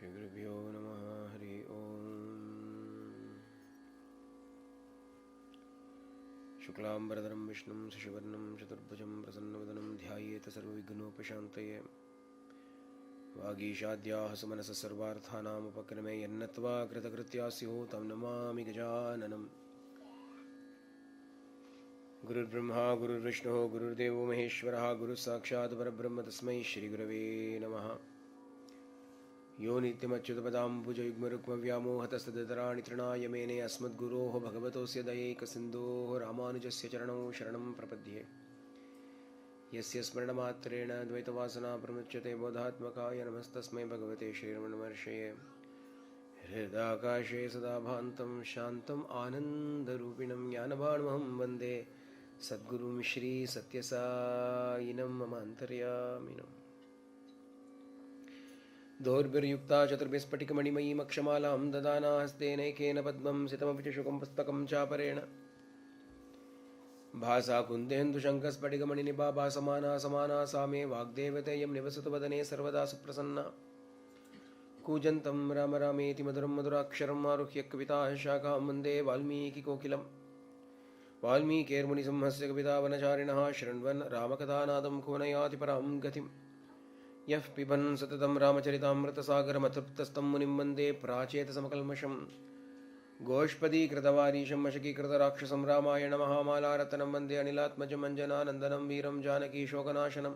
श्रीगुरुभ्यो नमः। हरि ओम्। शुक्लाम्बरधरं विष्णुं शशिवर्णं चतुर्भुजं प्रसन्नवदनं ध्यायेत सर्वविघ्नोपशान्तये। वागीशाद्याः सुमनसः सर्वार्थानामुपक्रमे यन्नत्वा कृतकृत्या स्युः तं नमामि गजाननम्। गुरुर्ब्रह्मा गुरुर्विष्णुः गुरुर्देवो महेश्वरः गुरुः साक्षात् परब्रह्म तस्मै श्रीगुरवे नमः। यो नित्यमच्युतपदाम्बुजयुग्मरुक्मव्यामोहतस्तदितराणि तृणाय मेने अस्मद्गुरोः भगवतोऽस्य दयैकसिन्धोः रामानुजस्य चरणौ शरणं प्रपद्ये। यस्य स्मरणमात्रेण द्वैतवासना प्रमुच्यते बोधात्मकाय नमस्तस्मै भगवते श्रीरमणमहर्षये। हृदाकाशे सदा भान्तं शान्तम् आनन्दरूपिणं ज्ञानभानुमहं वन्दे सद्गुरुं श्रीसत्यसायिनं मम अन्तर्यामिनम्। दोर्भिर्युक्ता चतुर्भिस्फटिकमणिमयीमक्षमालां ददाना हस्तेनैकेन पद्मं सितमपि च शुकं पुस्तकं चापरेण भासा कुन्देन्दुशङ्खस्फटिकमणिनिभा भासमाना समाना सा मे वाग्देवतेयं निवसतु वदने सर्वदा सुप्रसन्ना। कूजन्तं राम रामेति मधुरं मधुराक्षरम् आरुह्य कविताः शाखां वन्दे वाल्मीकिकोकिलम्। वाल्मीकिर्मुनिसिंहस्य कवितावनचारिणः शृण्वन् रामकथानादं कुवनयाति परां गतिम्। यः पिबन् सततं रामचरितामृतसागरमतृप्तस्तं मुनिं वन्दे प्राचेतसमकल्मषम्। गोष्पदीकृतवारीशम् अशकीकृतराक्षसं रामायणमहामालारत्नं वन्दे अनिलात्मजम् अञ्जनानन्दनं वीरं जानकीशोकनाशनम्।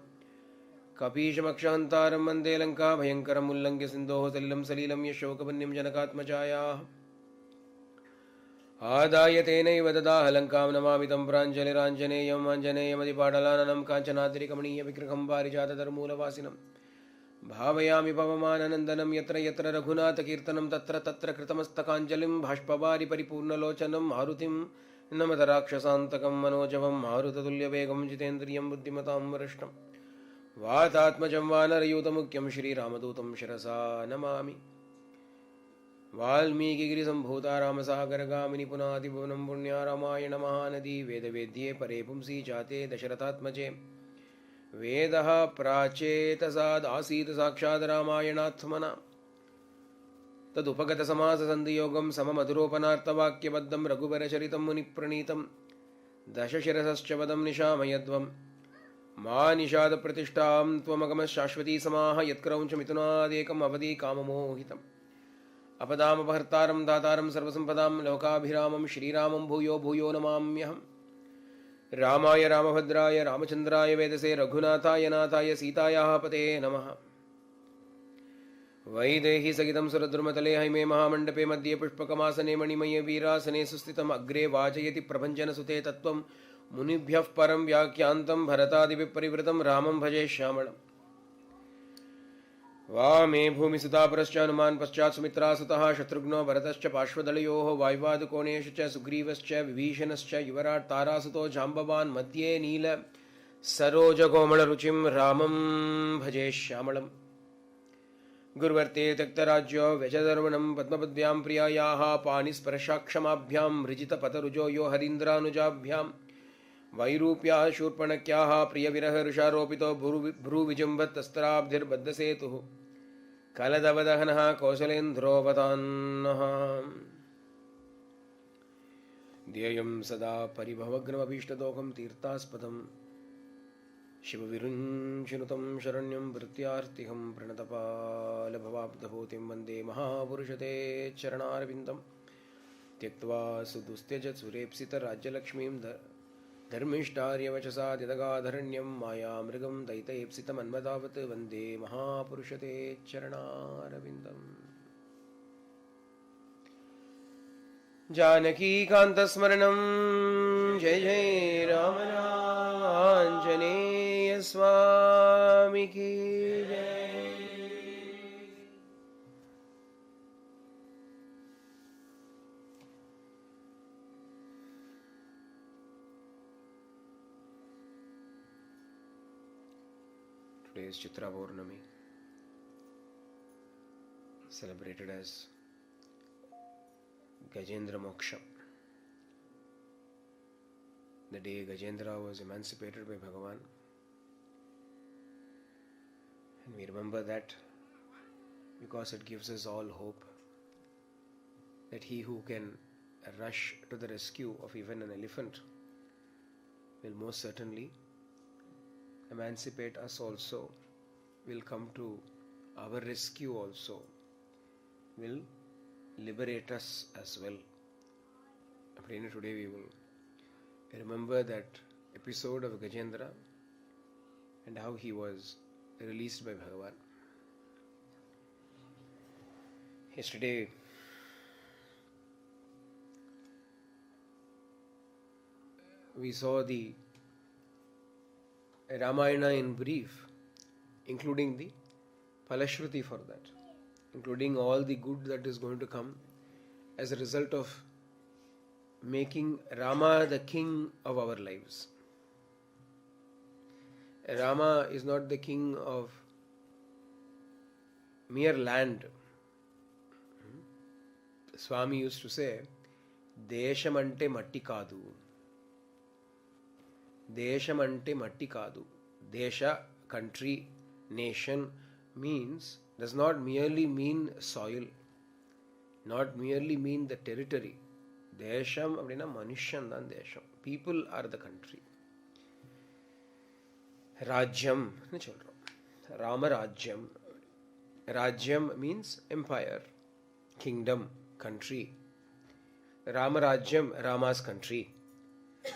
कपीशमक्षहन्तारं वन्दे लङ्काभयङ्करम् उल्लङ्घ्य सिन्धोः सलिलं सलीलं यशोकवन्यं जनकात्मजायाः। आदाय तेनैव ददाह लङ्कां नमामि तं प्राञ्जलिराञ्जनेयम् आञ्जनेयमतिपाटलाननं काञ्चनाद्रिकमणीयविग्रहं पारिजातधर्मूलवासिनम्। भावयामि पवमाननन्दनं यत्र यत्र रघुनाथकीर्तनं तत्र तत्र कृतमस्तकाञ्जलिं बाष्पवारि परिपूर्णलोचनं मारुतिं नमत राक्षसान्तकं मनोजवं मारुततुल्यवेगं जितेन्द्रियं बुद्धिमतां वरिष्ठं वातात्मजं वानरयूतमुख्यं श्रीरामदूतं शिरसा नमामि। वाल्मीकिगिरिसम्भूता रामसागरगामिनी पुनातिभुवनं पुण्या रामायण महानदी वेदवेद्ये परे पुंसी जाते दशरथात्मजे। वेदः प्राचेतसादासीत् साक्षात् रामायणात्मना तदुपगतसमाससन्धियोगं सममधुरोपनार्थवाक्यबद्धं रघुवरचरितं मुनिप्रणीतं दशशिरसश्च वदं निशामयध्वं मा निषादप्रतिष्ठां त्वमगमशाश्वती समाः यत्क्रौञ्चमिथुनादेकम् अवधि काममोहितम्। अपदामपहर्तारं दातारं सर्वसम्पदां लोकाभिरामं श्रीरामं भूयो भूयो नमाम्यहम्। रामाय रामभद्राय रामचन्द्राय वेदसे रघुनाथाय नाथाय सीतायाः पते नमः। वैदेही सहितं सुरद्रुमतले हैमे महामण्डपे मध्ये पुष्पकमासने मणिमये वीरासने सुस्थितम् अग्रे वाचयति प्रभञ्जनसुते तत्त्वं मुनिभ्यः परं व्याख्यान्तं भरतादिभिः परिवृतं रामं भजे श्यामळम्। वामे भूमिसुतापरश्च हनुमान् पश्चात् सुमित्रासुतः शत्रुघ्नो भरतश्च पार्श्वदलयोः वायुवादकोणेषु च सुग्रीवश्च विभीषणश्च युवराट् तारासुतो जाम्बवान् मध्ये नील सरोजकोमलरुचिं रामं भजे श्यामळम्। गुरुवर्ते त्यक्तराज्यो व्यजधर्मणं पद्मपद्भ्यां प्रियायाः पाणिस्पर्शाक्षमाभ्यां मृजितपतरुजो यो हरीन्द्रानुजाभ्यां वैरूप्याः शूर्पणख्याः प्रियविरहऋषारोपितो भ्रूविजृम्भत्तस्त्राब्धिर्बद्धसेतुः कलदवदहनः कौशलेन्द्रोऽवतान्नः। ध्येयं सदा परिभवग्नमभीष्टदोहं तीर्थास्पदं शिवविरुञ्चनुतं शरण्यं भृत्यार्तिहं प्रणतपालभवाब्धभूतिं वन्दे महापुरुषते चरणारविन्दं। त्यक्त्वा सुदुस्त्यजत् सुरेप्सितराज्यलक्ष्मीं धर्मिष्ठार्यवचसा दिदगाधरण्यं मायामृगं दैतैप्सितमन्मदावत् वन्दे महापुरुषते चरणारविन्दम्। जानकीकान्तस्मरणं जय जय राम आञ्जनेय स्वामी की जय। Today is Chitra Purnami, celebrated as Gajendra Moksha, the day Gajendra was emancipated by Bhagavan. And we remember that because it gives us all hope that he who can rush to the rescue of even an elephant will most certainly emancipate us also, will come to our rescue also, will liberate us as well. Today we will remember that episode of Gajendra and how he was released by Bhagavan. Yesterday we saw the Ramayana in brief, including the Palashruti for that, including all the good that is going to come as a result of making Rama the king of our lives. Rama is not the king of mere land. Swami used to say, Deshamante matti kadu. Deshamante matti kadu. Desha, country, nation does not merely mean soil, not merely mean the territory. Desham அப்படின்னா மனுஷன் தான் தேசம். People are the country. ராஜ்யம் சொல்றோம். ராமராஜ்யம். ராஜ்யம் means empire, kingdom, country. Ramarajyam, Rama's country.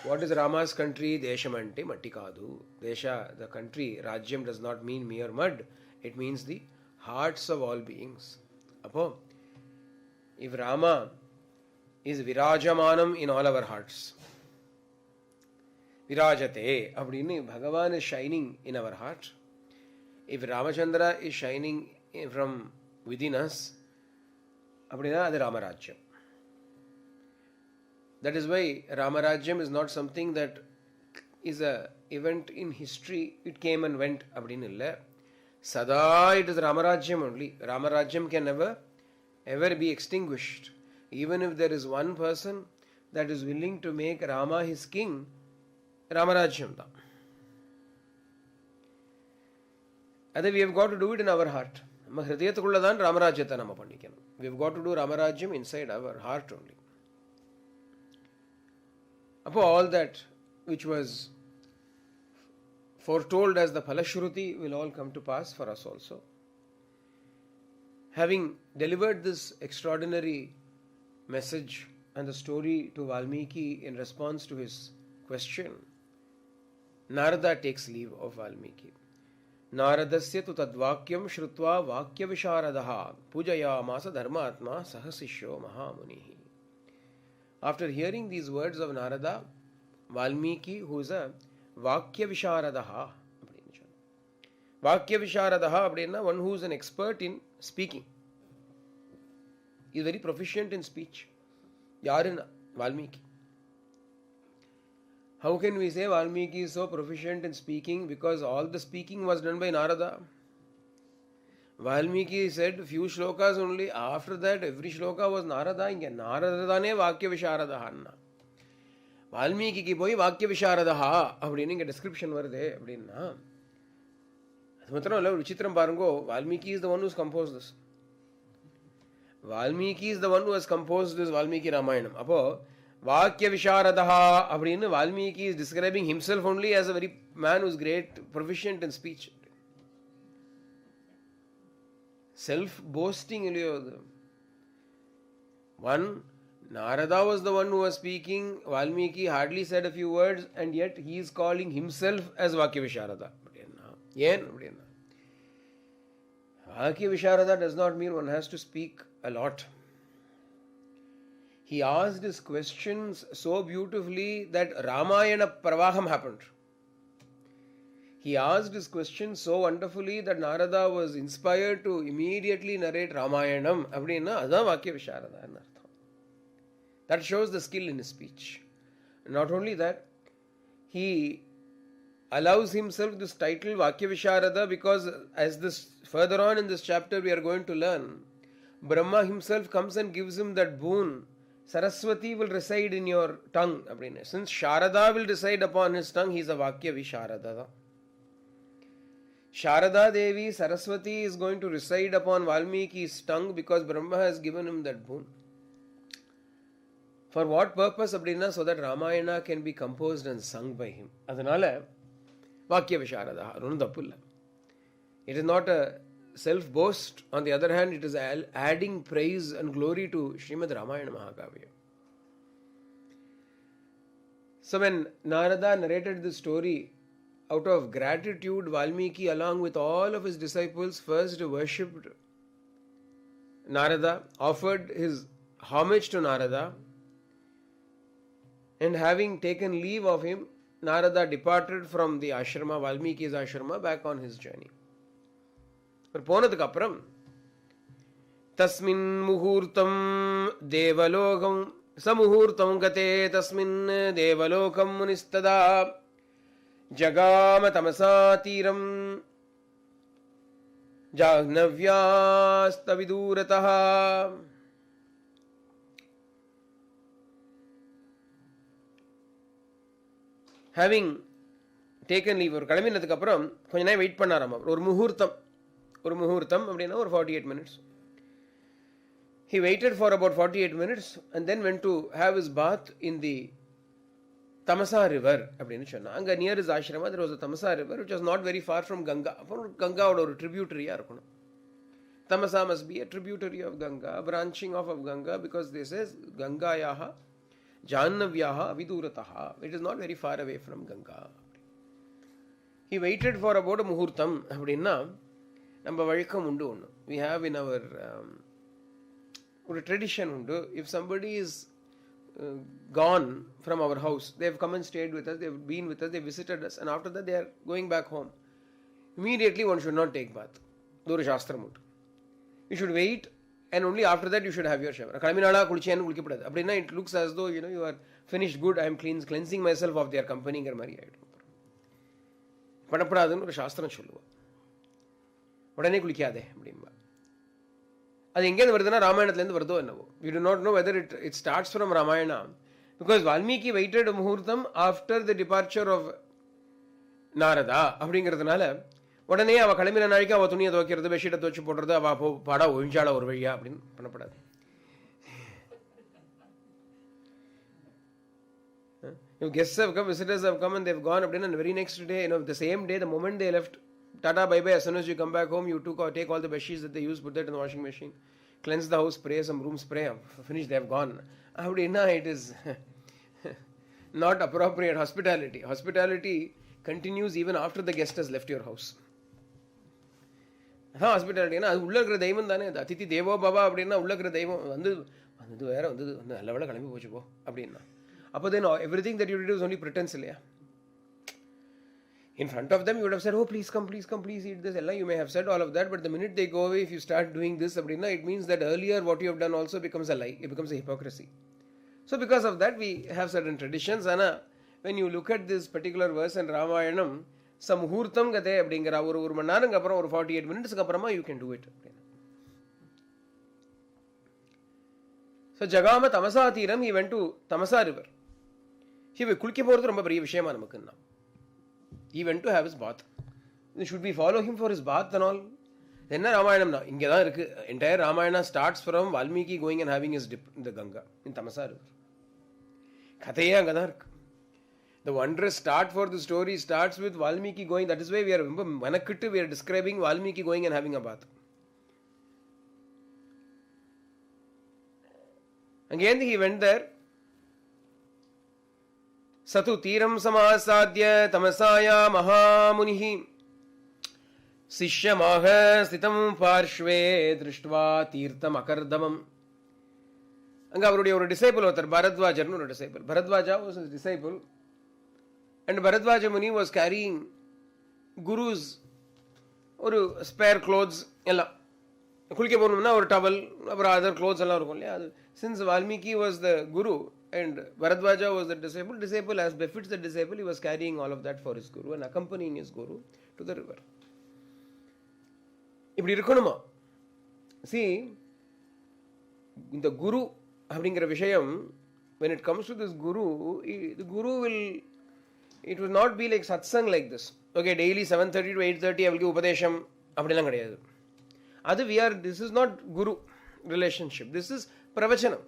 What is Rama's country? Deshamante matti kadu. Desha, the country. Rajyam does not mean mere mud. It means the hearts of all beings. Appo, if Rama is virajamanam in all our hearts, virajate, abdini, Bhagavan is shining in our heart. If Ramachandra is shining from within us, abdina adu Ramarajyam. That is why Ramarajyam is not something that is a event in history. It came and went. Abdinilla. Sada it is Ramarajyam only. Ramarajyam can never ever be extinguished. Even if there is one person that is willing to make Rama his king, Ramarajyam da. That we have got to do it in our heart. We have got to do Ramarajyam inside our heart only. Upon all that which was foretold as the Palashruti will all come to pass for us also. Having delivered this extraordinary message and the story to Valmiki in response to his question, Narada takes leave of Valmiki. Naradasya tu tadvakyam shrutva vakya visharadaha pujayamasa dharmatma sahasishyo mahamunihi. After hearing these words of Narada, Valmiki, who is a Vakya Visharadaha, Vakya Visharadaha, one who is an expert in speaking, is very proficient in speech. Yarin Valmiki. How can we say Valmiki is so proficient in speaking? Because all the speaking was done by Narada. Valmiki said few shlokas only. After that, every shloka was Narada. Narada ne Vakya Visharadaha anna. Valmiki ki poi Vakya Visharadaha அப்படினு description வருதே அப்படினா அது மாத்திரம் இல்ல ஒரு விசித்திரம் பாருங்க. Valmiki is the one who has composed this. Valmiki is the one who has composed this Valmiki Ramayanam. அப்போ Vakya Visharadaha அப்படினு Valmiki is describing himself only as a very man who is great, proficient in speech. Self-boasting. One, Narada was the one who was speaking. Valmiki hardly said a few words, and yet he is calling himself as Vakya Visharada. Vakya Visharada does not mean one has to speak a lot. He asked his questions so beautifully that Ramayana Pravaham happened. He asked his question so wonderfully that Narada was inspired to immediately narrate Ramayanam. Abdina adha Vakya Visharada. That shows the skill in his speech. Not only that, he allows himself this title Vakya Visharada because as this further on in this chapter we are going to learn, Brahma himself comes and gives him that boon. Saraswati will reside in your tongue. Since Sharada will reside upon his tongue, he is a Vakya Visharada. Sharada Devi, Saraswati is going to reside upon Valmiki's tongue because Brahma has given him that boon. For what purpose அப்படின்னா so that Ramayana can be composed and sung by him. அதனால வாக்கிய விசாரதா ஒன்றும் தப்பு இல்லை. It is not a self-boast. On the other hand, it is adding praise and glory to Srimad Ramayana Mahakavya. So when Narada narrated this story, out of gratitude, Valmiki along with all of his disciples first worshipped Narada, offered his homage to Narada, and having taken leave of him, Narada departed from the ashrama, Valmiki's ashrama, back on his journey. போனதுக்கு அப்புறம் தஸ்மின் முகூர்த்தம் தேவலோகம் சமுகூர்த்தம் கதே தஸ்மின் தேவலோகம் முனிஸ்ததா ஜகாம தமசா தீரம் ஜாஹ்னவ்யாஸ்தவிதூரதः. Having taken leave, ஒரு கிளம்பினதுக்கு அப்புறம் கொஞ்ச நேரம் வெயிட் பண்ணாராம். ஒரு முகூர்த்தம் அப்படின்னா ஒரு 48 minutes. He waited for about 48 minutes and then went to have his bath in the Tamasa river அப்படின்னு சொன்னா. அங்க near his ashrama there was a Tamasa river which was not very far from Ganga. அப்போ கங்காவோட ஒரு tributaryயா இருக்கணும். Tamasa must be a tributary of Ganga, a branching off of Ganga, because this is Gangayaha Jahannavyaha Avidurataha. It is not very far away from Ganga. He waited for about a muhurtam அப்படின்னா நம்ம வழக்கம் உண்டு ஒன்று. We have in our ஒரு tradition உண்டு. If somebody is gone from our house, they have come and stayed with us, they have been with us, they visited us, and after that they are going back home, immediately one should not take bath. ஒரு சாஸ்திரம் உண்டு. You should wait and only after that you should have your shower. கிளம்பினாலா குளிச்சேன்னு குளிக்கப்படாது. அப்படின்னா it looks as though you are finished good, I am cleansing myself of their companyங்கிற மாதிரி ஆகிடும். பண்ணப்படாதுன்னு ஒரு சாஸ்திரம் சொல்லுவோம். உடனே குளிக்காதே அப்படின்பா. அது எங்கேருந்து வருதுன்னா ராமாயணத்துலேருந்து வருதோ என்னவோ. We do not know whether it starts from Ramayana, because Valmiki waited a muhurtam after the departure of Narada அப்படிங்கிறதுனால உடனே அவள் கிளம்பின நாளைக்கு அவள் துணியை துவைக்கிறது, பெட்ஷீட்டை துவைச்சு போடுறது, அவள் பாடா ஒழிஞ்சாள ஒரு வழியா அப்படின்னு பண்ணப்படாது. If guests have come, visitors have come and they've gone, and the very next day, the same day, the moment they left, tata bye bye, as soon as you come back home, you take all the bedsheets that they use, put that in the washing machine, cleanse the house, spray some room spray, finish, they have gone. It is not appropriate hospitality. Hospitality continues even after the guest has left your house. Hospitality, அது உள்ள இருக்கிற தெய்வம் தானே. அதிதி தேவோ பவா அப்படின்னா உள்ள இருக்கிற தெய்வம் வந்து வேற வந்து நல்ல வேலை கிளம்பி போச்சு போ அப்படின்னா. அப்போ then everything that you do is only pretense இல்லையா? In front of them you would have said, oh please come, please eat this. You may have said all of that, but the minute they go away, if you start doing this அப்படின்னா, it means that earlier what you have done also becomes a lie. It becomes a hypocrisy. So because of that we have certain traditions. And when you look at this particular verse in Ramayanam, சமுகூர்த்தம் Kadhe அப்படிங்கிற ஒரு மணி நேரங்க அப்புறம் ஒரு 48 மினிட்ஸ்க்கு அப்புறமா you can do it. So ஜகாம Tamasha தீரம், he went to Tamasa river. குளிக்க போகிறது ரொம்ப பெரிய விஷயமா நமக்குன்னா. He went to have his bath. Should we follow him for his bath and all? என்ன ராமாயணம்னா இங்கே தான் இருக்கு. Entire Ramayana starts from Valmiki going and having his dip in the Ganga, in Tamasa river. கதையே அங்கே தான் இருக்கு. The wondrous start for the story starts with Valmiki going. That is why we are describing Valmiki going and having a bath. Again he went there. Satu Tiram Samasadya Tamasaya Mahamunihi Sishyamaha Stitam Parshve Drishtva Tirtam Akardamam. அங்கே அவருடைய ஒரு disciple ஒருத்தர், பரத்வாஜர்னு ஒரு disciple. Bharadwaja was his disciple. And Bharadwaja Muni was carrying Guru's ஒரு spare clothes எல்லாம். குளிக்க போகணும்னா ஒரு டவல், அப்புறம் அதர் clothes எல்லாம் இருக்கும் இல்லையா. அது since Valmiki was the Guru and Bharadwaja was the disciple, as befits the disciple, he was carrying all of that for his Guru and accompanying his Guru to the river. இப்படி இருக்கணுமா? See, இந்த குரு அப்படிங்கிற விஷயம், when it comes to this Guru, the Guru will, it will not be like satsang like this. Okay daily 7:30 to 8:30 அவளுக்கு உபதேசம் அப்படிலாம் கிடையாது. அது this is not guru relationship, this is pravachanam.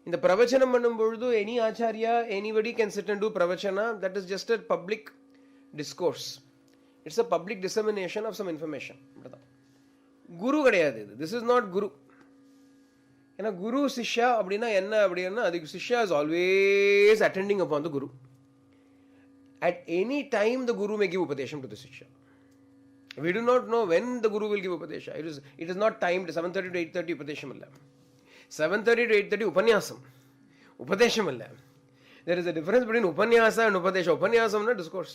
இந்த பிரவச்சனம் பண்ணும் பொழுது any acharya anybody can sit and do pravachana. That is just a public discourse. It's a public dissemination of some information. குரு கிடையாது இது. This is not guru. ஏன்னா குரு சிஷ்யா அப்படின்னா என்ன அப்படின்னா, அதுக்கு shishya is always attending upon the guru. At any time the guru may give upadesham to the shishya. We do not know when the guru will give upadesha. It is not timed 7:30 to 8:30 upadesham illa. 7:30 to 8:30 upanyasam. Upadesham illa. There is a difference between upanyasa and upadesha. Upanyasam na discourse.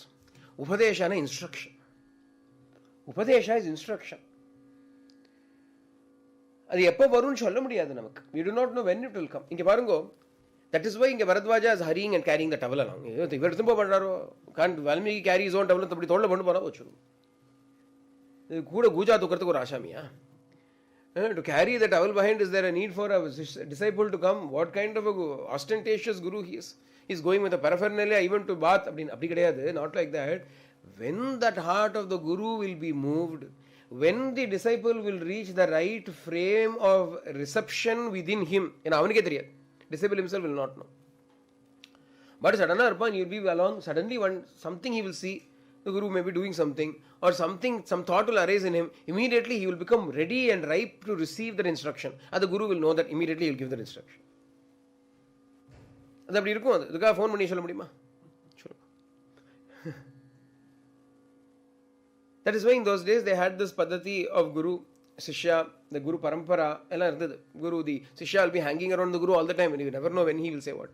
Upadesha na instruction. Upadesha is instruction. அது எப்போ வரும்னு சொல்ல முடியாது நமக்கு. We do not know when it will come. இங்க பாருங்க, that is why இங்க Bharadwaja is hurrying and carrying the towel along. இவர் எடுத்து பண்றாரோ, can't Valmiki carry his own towel அப்படி தோள்ல பண்ணு போனா போச்சு. இது கூட கூஜா தூக்கிறதுக்கு ஒரு ஆசாமியா? To carry the towel behind, is there a need for a disciple to come? What kind of a ostentatious guru he is? He is going with a paraphernalia even to bath. அப்படி கிடையாது. Not like that. When that heart of the guru will be moved, when the disciple will reach the right frame of reception within him, ஏன்னா அவனுக்கே தெரியாது. Disciple himself will not know. But suddenly you'll be along, suddenly something he will see, the guru may be doing something, or some thought will arise in him. Immediately he will become ready and ripe to receive that instruction. And the guru will know that immediately he will give that instruction. அது அப்படி இருக்கும். அதுக்காக phone பண்ணி சொல்ல முடியுமா? That is why in those days they had this paddhati of guru Sishya, the Guru Parampara, ella irundhathu. Guru, the Sishya will be hanging around the Guru all the time, and you never know when he will say what.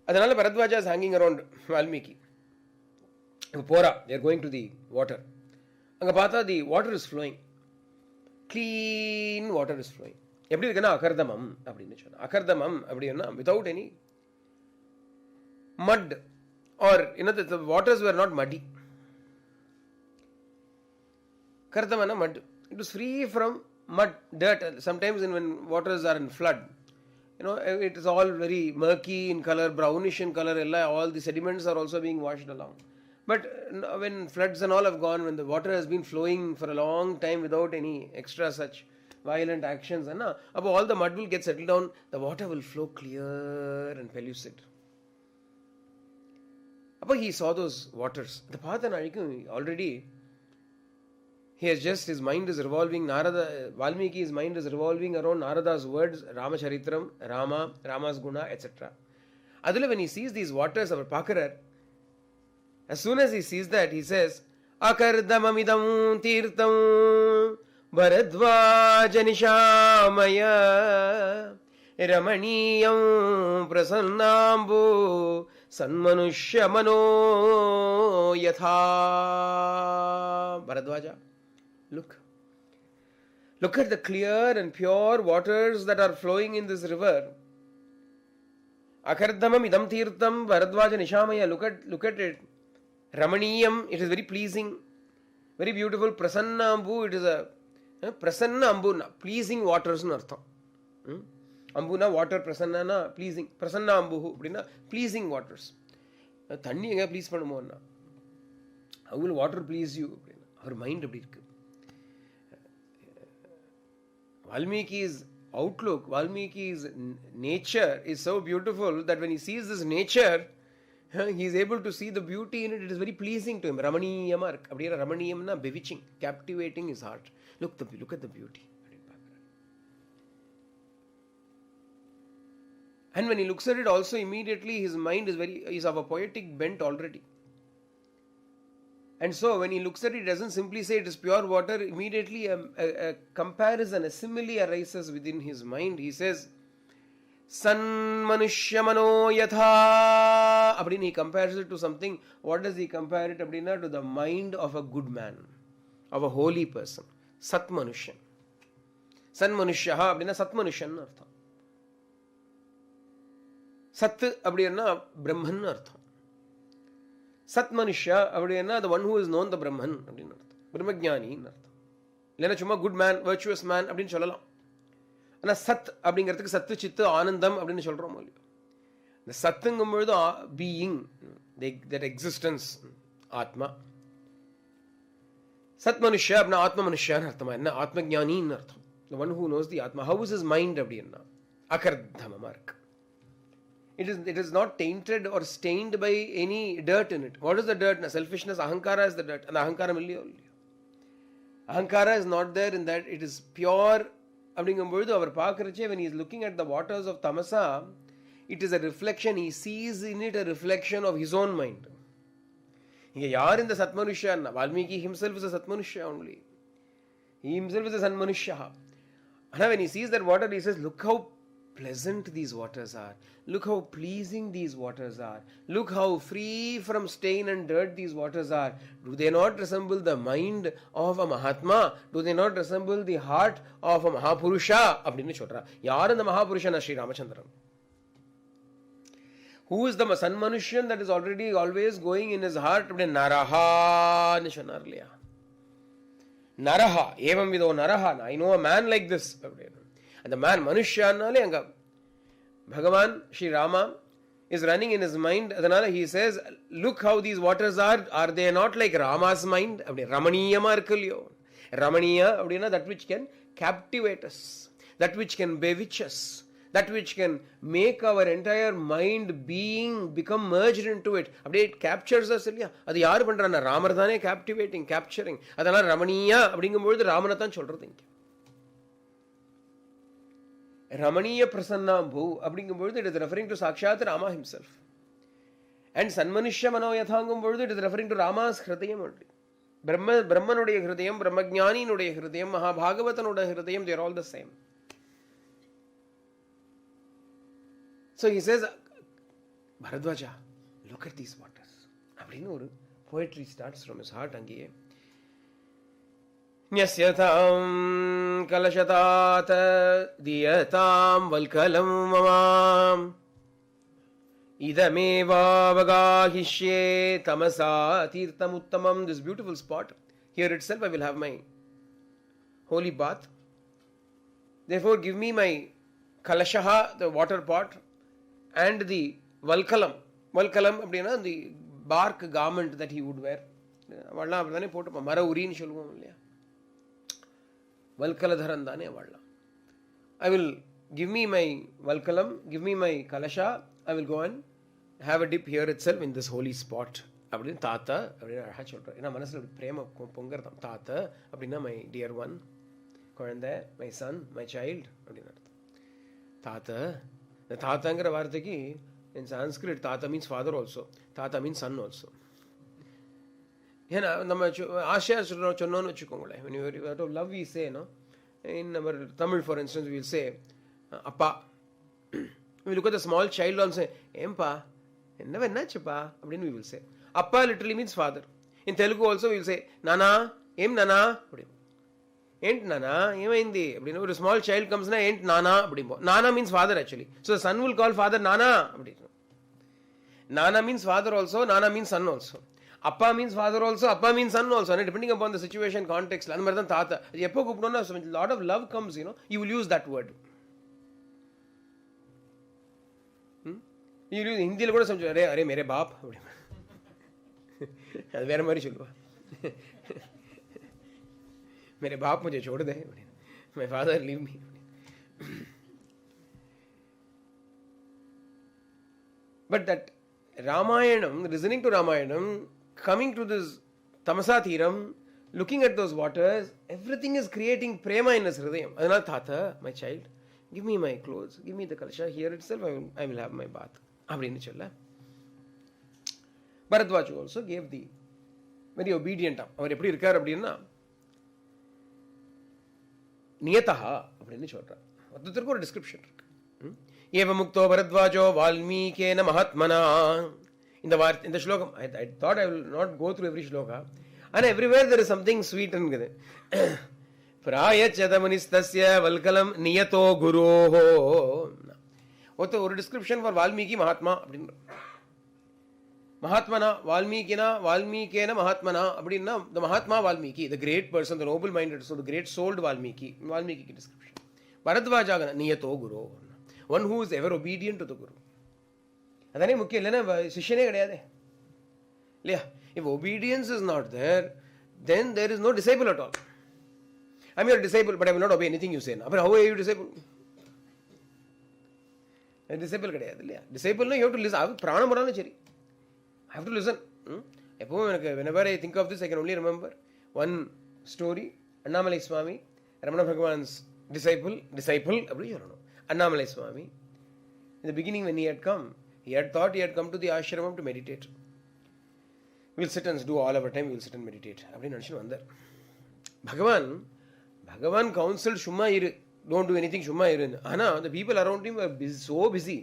Adanal Bharadwaja is hanging around Valmiki. Pora, they are going to the water. Anga paatha, the water is flowing. Clean water is flowing. Eppadi irukana akardamam appadinu sonna. Akardamam appadina without any mud, or the waters were not muddy. Kardamana mud. It was free from mud, dirt. Sometimes when waters are in flood, it is all very murky in color, brownish in color. All the sediments are also being washed along. But when floods and all have gone, when the water has been flowing for a long time without any extra such violent actions, all the mud will get settled down. The water will flow clear and pellucid. He saw those waters. The path already. His mind is revolving, Valmiki's mind is revolving around Narada's words, Ramacharithram, Rama's Guna, etc. Adula, when he sees these waters of Pakarar, as soon as he sees that, he says, Akardamamidam tirtam Bharadvajanishamaya Ramaniyam prasannambu Sanmanushya mano yatha. Bharadvaja, Look at the clear and pure waters that are flowing in this river. Akardamam idam tirtam Bharadvaja nishamaya. Look at it. Ramaniyam, it is very pleasing, very beautiful. Prasanna ambu, it is a prasanna ambu, pleasing waters nu artham. Ambuna water, prasanna na pleasing. Prasanna ambu appadina pleasing waters. Thanni enga please பண்ணுமோன்னா, how will water please you? Our mind அப்படி இருக்கு. Valmiki's outlook, Valmiki's nature is so beautiful that when he sees this nature, he is able to see the beauty in it. It is very pleasing to him. Ramaniyama, அப்படியே Ramaniyamna bewitching, captivating his heart. Look at the beauty. And when he looks at it also, immediately his mind is of a poetic bent already. And so when he looks at it, he doesn't simply say it is pure water. Immediately a comparison, a simile arises within his mind. He says, San manushya mano yatha. Abdin, he compares it to something. What does he compare it, Abdina? To the mind of a good man, of a holy person. Sat manushyan. San manushyaha, Abdina Sat manushyan artham. Sat அப்படின்னா பிரம்மன் அர்த்தம். சத் மனுஷ்யா அப்படின்னா the one who is known the பிரம்மன் அப்படின்னு அர்த்தம், பிரம்மஜானின்னு அர்த்தம். இல்லைன்னா சும்மா good man, virtuous man அப்படின்னு சொல்லலாம். ஆனால் சத் அப்படிங்கிறதுக்கு சத்து சித்து ஆனந்தம் அப்படின்னு சொல்கிறோம் இல்லையோ. இந்த சத்துங்கும் பொழுது பீயிங், that existence, ஆத்மா. சத் மனுஷ்யா அப்படின்னா ஆத்ம மனுஷ்யான்னு அர்த்தமா என்ன? ஆத்ம ஞானின்னு அர்த்தம். The one who knows the Atma. How is his mind அப்படின்னா அகர்தமமா இருக்கு. It is not tainted or stained by any dirt in it. What is the dirt? Selfishness, ahankara is the dirt. And ahankara இல்லையோ இல்லையோ, ahankara is not there in that. It is pure. அப்படிங்கும் பொழுது அவர் பார்க்கறச்சே, when he is looking at the waters of tamasa, it is a reflection. He sees in it a reflection of his own mind. இங்க யார் இந்த சத்மனுஷ்யா? Valmiki himself is a சத்மனுஷ்யா only. He himself is a sanmanushya. And when he sees that water, he says, look how pleasant these waters are. Look how pleasing these waters are. Look how free from stain and dirt these waters are. Do they not resemble the mind of a Mahatma? Do they not resemble the heart of a Mahapurusha? அப்படின்னு சொல்றா. யார் இந்த மகாபுருஷன்? Sri Ramachandran. Who is the sanmanushan that is already always going in his heart? Naraha ன்னு சொன்னார் இல்லையா? நரஹா ஏவம் விதோ நரஹா. I know a man like this. அந்த man மனுஷானாலே அங்க பகவான் Sri Rama is running in his mind. அதனால he says, look how these waters are they not like Rama's mind? அப்படி ரமணீயமா இருக்கு இல்லையோ? ரமணீயா அப்படின்னா that which can captivate us, that which can bewitch us, that which can make our entire mind being become merged into it. அப்படியே it captures us இல்லையா? அது யார் பண்றானா? ராமர் தானே captivating, capturing. அதனால ரமணீயா அப்படிங்கும்பொழுது ராமனை தான் சொல்றது இங்க. ரமணீய பிரசன்னாம்பு அப்படிங்கும்பொழுது it is referring to சாக்ஷாத் ராமா himself. And சன்மனுஷ்ய மனோயதாங்கும் பொழுது it is referring to Rama's Hridayam only. பிரம்மனுடைய ஹிருதயம், பிரம்மஞானியினுடைய ஹிருதயம், மகாபாகவதனுடைய ஹிருதயம், they are all the same. So he says, Bharadwaja, look at these waters. அப்படின்னு ஒரு poetry starts from his heart. அங்கேயே ஞஸ்யதாம் கலசதாத தியதாம் வல்கலம் மமாம் இதமேவாவகாஹிஷ்யே தமசா தீர்த்தம் உத்தமம். This beautiful spot, here itself I will have my holy bath. Therefore give me my kalashaha, the water pot, and the valkalam. Valkalam அப்படின்னா the bark garment that he would wear. அவள்லாம் அப்படி தானே போட்டுப்போம், மர உரின்னு சொல்லுவோம் இல்லையா? வல்கலதரன் தானே அவள்லாம். I will give me my valkalam, give me my kalasha. I will go and have a dip here itself in this holy spot. அப்படின்னு தாத்தா அப்படின்னு அழகாக சொல்கிறார். ஏன்னா மனசில் பிரேம பொங்கறதாம். தாத்தா அப்படின்னா மை டியர் ஒன், குழந்தை, மை சன், மை சைல்டு அப்படின்னு அர்த்தம். தாத்தா, இந்த தாத்தாங்கிற வார்த்தைக்கு in Sanskrit தாத்தா மீன்ஸ் ஃபாதர் ஆல்சோ, தாத்தா மீன்ஸ் சன் ஆல்சோ. ஏன்னா நம்ம ஆசையா சொன்னோன்னு வச்சுக்கோங்களேன், when you out of love we say, no, in our Tamil for instance we will say அப்பா. we look at the small child and say ஏம்பா என்னாச்சுப்பா அப்படின்னு we will say. அப்பா literally means father. in Telugu also we will say nana, em nana அப்படி. ain't nana ஏமைந்தி அப்படின்னு ஒரு small child comes na ain't nana அப்படிம்போ. nana means father actually, so the son will call father nana அப்படி. nana means father also, nana means son also. அப்பா means father also, அப்பா means son also, depending upon the situation, context. அந்த மாதிரி தான் தாத்தா. அது எப்போ கூப்பிடணும்னா lot of love comes, you will use that word. ஹிந்தியில் கூட சொல்லுவார், அரே அரே மேரே பாப் அப்படி. அது வேற மாதிரி சொல்லுவா, मेरे बाप मुझे छोड़ दे, my father leave me. But that Ramayanam, listening to Ramayanam, coming to this Tamasa Thiram, looking at those waters, everything is creating prema in his hridayam. Adana Tata, my child, give me my clothes, give me the kalasha, here itself I will have my bath. அப்படின்னு சொல்ல Bharadwaj also gave the very obedient. அவர் எப்படி இருக்கார் அப்படின்னா நியதா அப்படின்னு சொல்றார். ஒருத்தருக்கு ஒரு description இருக்கு. ஏவ முக்தோ பரத்வாஜோ வால்மீகேன மகாத்மனா. இந்த ஸ்லோகம் I thought I will not go through every shloka, and everywhere there is something sweet இருக்குது. பிராயச்சதமுனிஸ்தஸ்ய வல்கலம் நியதோ குரோஹோ. ஒரு டிஸ்கிரிப்ஷன் ஃபார் வால்மீகி மகாத்மா அப்படின்னு. மகாத்மனா வால்மீகினா வால்மீகேன மகாத்மனா அப்படின்னா the Mahatma Valmiki, the great person, the noble minded, so the great souled Valmiki description. பரத்வாஜாக நியதோ குரு, one who is ever obedient to the guru. அதானே முக்கியம், இல்லைன்னா சிஷ்யனே கிடையாது இல்லையா? If obedience is not there, then there is no disciple at all. I'm your disciple, but I will not obey anything you say. But how are you disciple? Disciple கிடையாது இல்லையா? Disciple you have to listen. பிராணம் போனாலும் சரி, I have to listen. எப்பவும் எனக்கு whenever I think of this, I can only remember one story. Annamalai Swami, Ramana பகவான்'s disciple அப்படி சொல்லணும். அண்ணாமலை சுவாமி, in the beginning when he had come, he had thought he had come to the ashramam to meditate. We'll sit and do all our time, we'll sit and meditate அப்படின்னு நினச்சிட்டு வந்தார். பகவான் council சும்மா இரு, don't do anything, சும்மா இருன்னு. ஆனால் the people around him were so busy,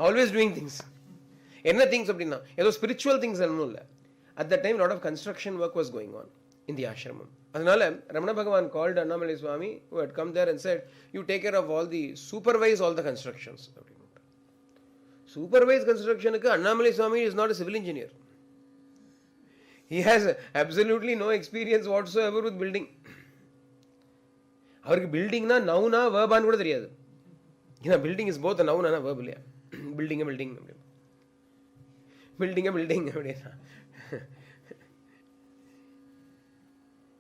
always doing things. என்ன things அப்படின்னா ஏதோ spiritual things ஒன்றும் இல்லை. At that time, a lot of construction work was going on in the ashramam. அதனால ரமண பகவான் called Annamalai Swami, who had come there, and said, you take care of supervise all the constructions. Supervise constructionக்கு Annamalai Swami is not a civil engineer. He has absolutely no experience whatsoever with building. அவருக்கு பில்டிங்னா நவுனா வேர்பான்னு கூட தெரியாது. ஏன்னா building is both noun ஆனால் verb இல்லையா? Building அப்படின்னா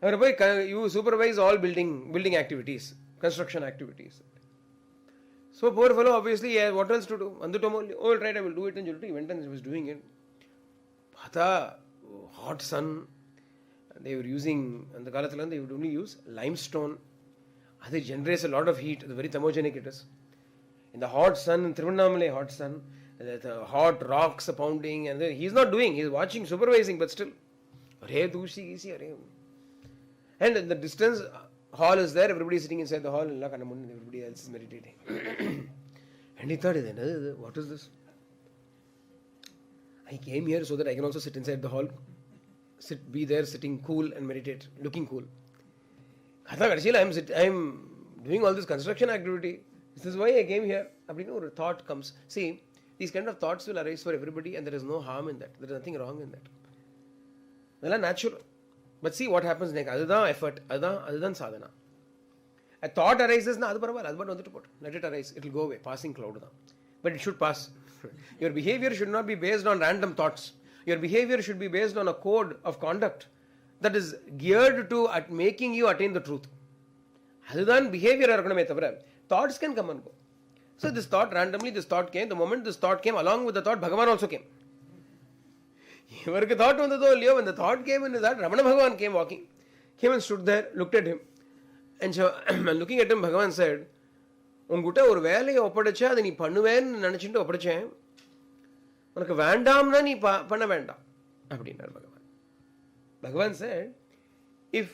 அவர் போய் you supervise all building activities, construction activities. So poor fellow obviously what else to do, வந்துட்டோமோ இல்லையோ, oh right I will do இட்னு சொல்லிட்டு went and was doing it. பார்த்தா hot sun, they were using, அந்த காலத்தில் they would only use limestone. அது generates a lot of heat, it's very thermogenic it is. In the hot sun, in Thiruvannamalai hot sun, the hot rocks are pounding, and he is not doing, he is watching, supervising, but still and in the distance hall is there, everybody is sitting inside the hall, everybody else is meditating. And he thought, what is this? I came here so that I can also sit inside the hall, be there sitting cool and meditate, looking cool. I thought, I am doing all this construction activity. This is why I came here. A thought comes. See, these kind of thoughts will arise for everybody, and there is no harm in that. There is nothing wrong in that. They are natural. But see what happens next. That's effort. That's sadhana. A thought arises, let it arise. It will go away. Passing cloud. But it should pass. Your behavior should not be based on random thoughts. Your behavior should be based on a code of conduct that is geared to making you attain the truth. அதுதான் behavior இருக்கணுமே தவிர thoughts can come and go. So this thought, randomly this thought came. The moment this thought came, along with the thought, Bhagavan also came. இவருக்கு thought வந்ததோ இல்லையோ, when the thought came into that, Ramana Bhagavan came walking, came and stood there, looked at him, and so, looking at him, Bhagavan said, உங்ககிட்ட ஒரு வேலையை ஒப்படைச்சா அதை நீ பண்ணுவேன்னு நினைச்சிட்டு ஒப்படைச்சேன், உனக்கு வேண்டாம்னா நீ பண்ண வேண்டாம் அப்படின்னார் பகவான். Bhagavan said, if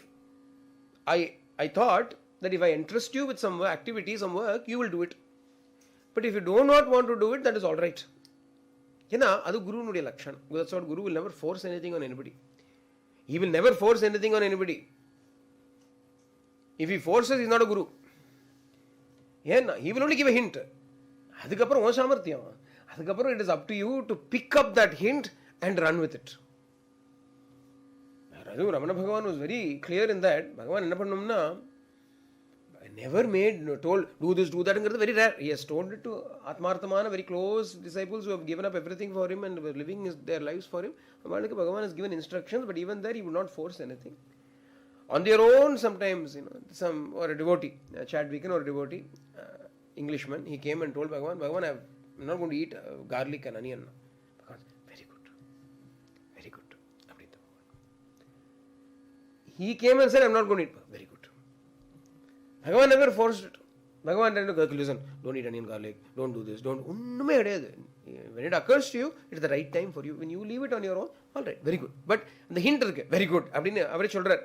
I thought that if I entrust you with some activity, some work, you will do it. But if you do not want to do it, that is all right. ஏன்னா அது குருனுடைய லட்சணம். That's what Guru will never force anything on anybody. He will never force anything on anybody. If he forces, he is not a Guru. ஏன்னா he will only give a hint. அதுக்கப்புறம் உன் சாமர்த்தியம். அதுக்கப்புறம் it is up to you to pick up that hint and run with it. Ramana Bhagavan was very clear in that. Bhagavan என்ன பண்ணணும்னா never told do this, do that, very rare. He has told it to Atmarthamana, very close disciples who have given up everything for him and were living their lives for him. Bhagavan has given instructions, but even there he would not force anything. On their own, sometimes, or a devotee, a Chadwikan or a devotee, Englishman, he came and told Bhagavan, I'm not going to eat garlic and onion. Bhagavan, very good. Very good. He came and said, I'm not going to eat. Very good. Bhagavan never forced it. Bhagavan didn't go, listen, don't eat onion, garlic, don't do this, don't. When it occurs to you, it's the right time for you. When you leave it on your own, all right, very good. But the hint is very good.